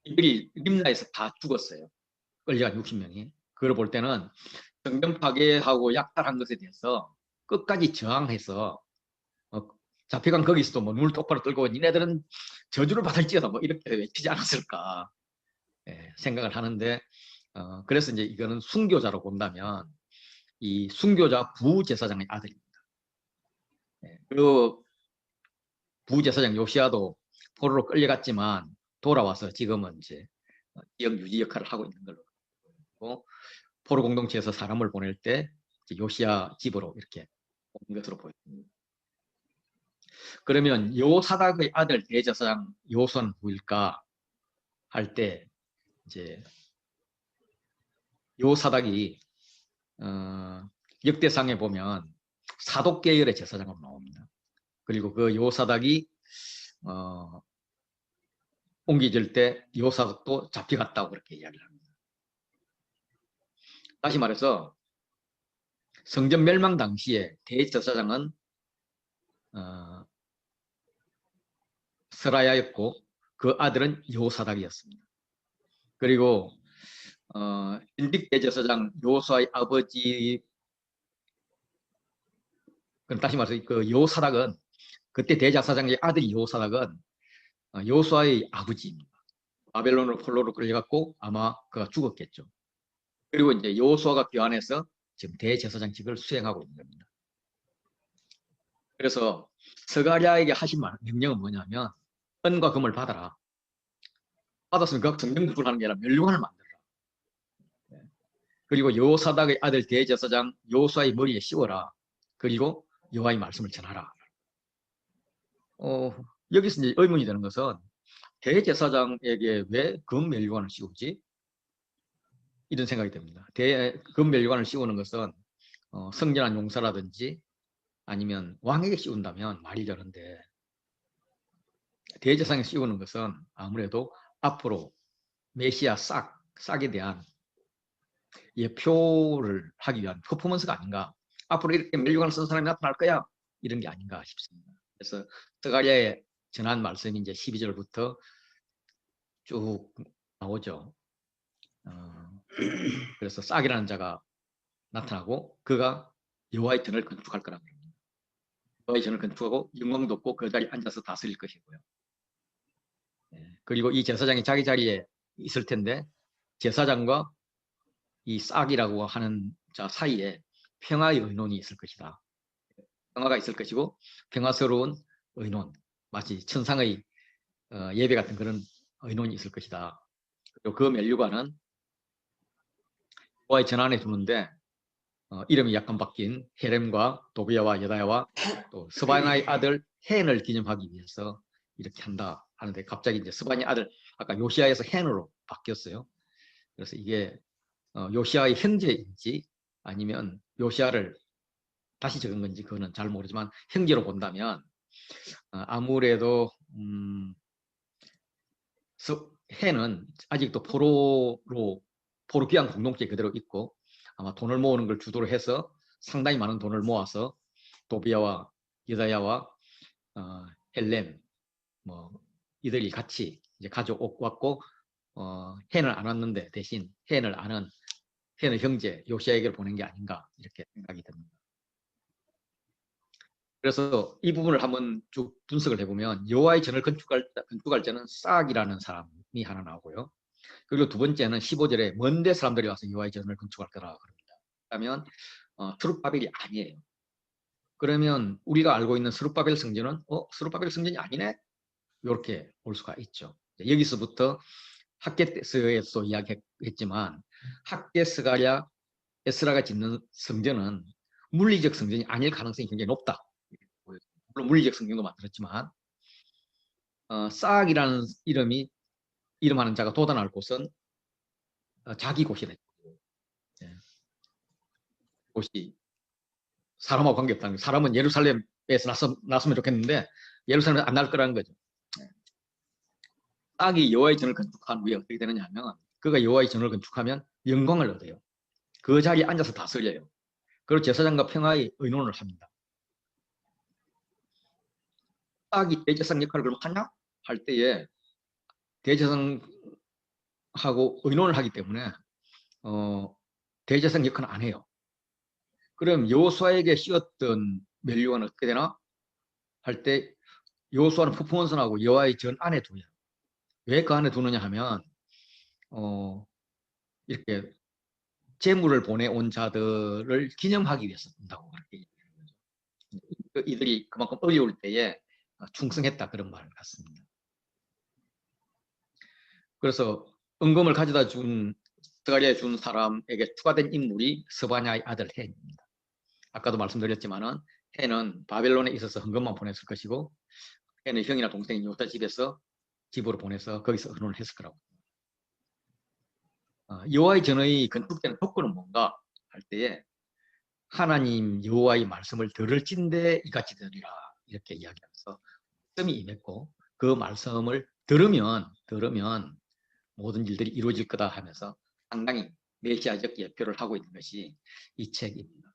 이들이 림나에서 다 죽었어요. 끌려간 60명이. 그걸 볼 때는 성전 파괴하고 약탈한 것에 대해서 끝까지 저항해서 잡혀간 거기서도 뭐 눈을 똑바로 뜨고 니네들은 저주를 받을지어다 뭐 이렇게 외치지 않았을까 생각을 하는데 그래서 이제 이거는 순교자로 본다면 이 순교자 부제사장의 아들입니다. 그 부제사장 요시아도 포로로 끌려갔지만 돌아와서 지금은 이제 지역 유지 역할을 하고 있는 걸로 보고 포로 공동체에서 사람을 보낼 때 요시아 집으로 이렇게 온 것으로 보입니다. 그러면 요사닥의 아들 대제사장 요소는 누구일까 할 때 이제 요사닥이 역대상에 보면 사독 계열의 제사장으로 나옵니다. 그리고 그 요사닥이 옮겨질 때 요사닥도 잡혀갔다고 그렇게 이야기를 합니다. 다시 말해서 성전 멸망 당시에 대제사장은 스라야였고 그 아들은 요사닥이었습니다. 그리고 일빅 대제사장 요수아의 아버지 다시 말해서 그 요사닥은 그때 대제사장의 아들이 요사닥은 요수아의 아버지입니다. 바벨론으로 폴로로 끌려갔고 아마 그가 죽었겠죠. 그리고 이제 여호수아가 귀환해서 지금 대제사장직을 수행하고 있는 겁니다. 그래서 스가랴에게 하신 명령은 뭐냐면 은과 금을 받아라. 받았으면 그 정경구를 하는 게 아니라 멸류관을 만들어라. 그리고 여호사닥의 아들 대제사장 여호수아의 머리에 씌워라. 그리고 여호와의 말씀을 전하라. 여기서 이제 의문이 되는 것은 대제사장에게 왜 금 멸류관을 씌우지? 이런 생각이 듭니다. 금 멸류관을 씌우는 것은 성전한 용사라든지 아니면 왕에게 씌운다면 말이 되는데 대제사장에 씌우는 것은 아무래도 앞으로 메시아 싹에 대한 예표를 하기 위한 퍼포먼스가 아닌가. 앞으로 이렇게 멸류관을 쓴 사람이 나타날 거야. 이런 게 아닌가 싶습니다. 그래서 스가랴에 전한 말씀이 이제 12절부터 쭉 나오죠. 그래서 싹이라는 자가 나타나고 그가 여호와의 전을 건축할 거라고 합니다. 여호와의 전을 건축하고 영광도 없고 그 자리에 앉아서 다스릴 것이고요. 그리고 이 제사장이 자기 자리에 있을 텐데 제사장과 이 싹이라고 하는 자 사이에 평화의 의논이 있을 것이다. 평화가 있을 것이고 평화스러운 의논, 마치 천상의 예배 같은 그런 의논이 있을 것이다. 그리고 그 멸류관은 여호와의 전 안에 두는데 이름이 약간 바뀐 헤렘과 도비야와 여다야와 또 스바냐의 아들 헨을 기념하기 위해서 이렇게 한다 하는데 갑자기 이제 스바냐 아들 아까 요시아에서 헨으로 바뀌었어요. 그래서 이게 요시아의 형제인지 아니면 요시아를 다시 적은 건지 그거는 잘 모르지만 형제로 본다면 아무래도 헨은 아직도 포로기한 공동체 그대로 있고 아마 돈을 모으는 걸 주도로 해서 상당히 많은 돈을 모아서 도비야와 여다야와 헬렘 뭐 이들이 같이 이제 가져왔고 헨을 안 왔는데 대신 헨의 형제 요시아에게 보낸 게 아닌가 이렇게 생각이 듭니다. 그래서 이 부분을 한번 쭉 분석을 해보면 여호와의 전을 건축할 때는 싹이라는 사람이 하나 나오고요. 그리고 두 번째는 15절에 먼데 사람들이 와서 여호와의 전을 건축할 거라 그럽니다. 그러면 스룹바벨이 아니에요. 그러면 우리가 알고 있는 스룹바벨 성전은 스룹바벨 성전이 아니네? 이렇게 볼 수가 있죠. 여기서부터 학개스에서 이야기했지만 학개 스가랴 에스라가 짓는 성전은 물리적 성전이 아닐 가능성이 굉장히 높다. 물론 물리적 성경도 만들었지만 싹이라는 이름하는 자가 도단할 곳은 자기 곳이래. 곳이 사람하고 관계없다는 거예요. 사람은 예루살렘에서 났으면 좋겠는데 예루살렘에 안 날 거라는 거죠. 싹이 여호와의 전을 건축한 후에 어떻게 되느냐 하면 그가 여호와의 전을 건축하면 영광을 얻어요. 그 자리에 앉아서 다스려요. 그리고 제사장과 평화의 의논을 합니다. 싹이 대제사장 역할을 그럼 하냐? 할 때에 대제사장하고 의논을 하기 때문에 대제사장 역할은 안 해요. 그럼 여호수아에게 씌웠던 멸류관은 어떻게 되나? 할 때 여호수아는 퍼포먼스하고 여호와의 전 안에 둬요. 왜 그 안에 두느냐 하면 이렇게 재물을 보내온 자들을 기념하기 위해서 둔다고 그렇게 얘기하는 거죠. 이들이 그만큼 어려울 때에 충성했다 그런 말 같습니다. 그래서 은금을 가져다 준 스가랴에 준 사람에게 추가된 인물이 스바냐의 아들 헨입니다. 아까도 말씀드렸지만은 헨은 바벨론에 있어서 헌금만 보냈을 것이고 헨의 형이나 동생이 요다 집으로 보내서 거기서 의논을 했을 거라고. 여호와의 전의 건축되는 조건은 뭔가 할 때에 하나님 여호와의 말씀을 들을진대 이같이 들으리라 이렇게 이야기하면서 말씀이 임했고 그 말씀을 들으면 모든 일들이 이루어질 거다 하면서 상당히 메시아적 예표를 하고 있는 것이 이 책입니다.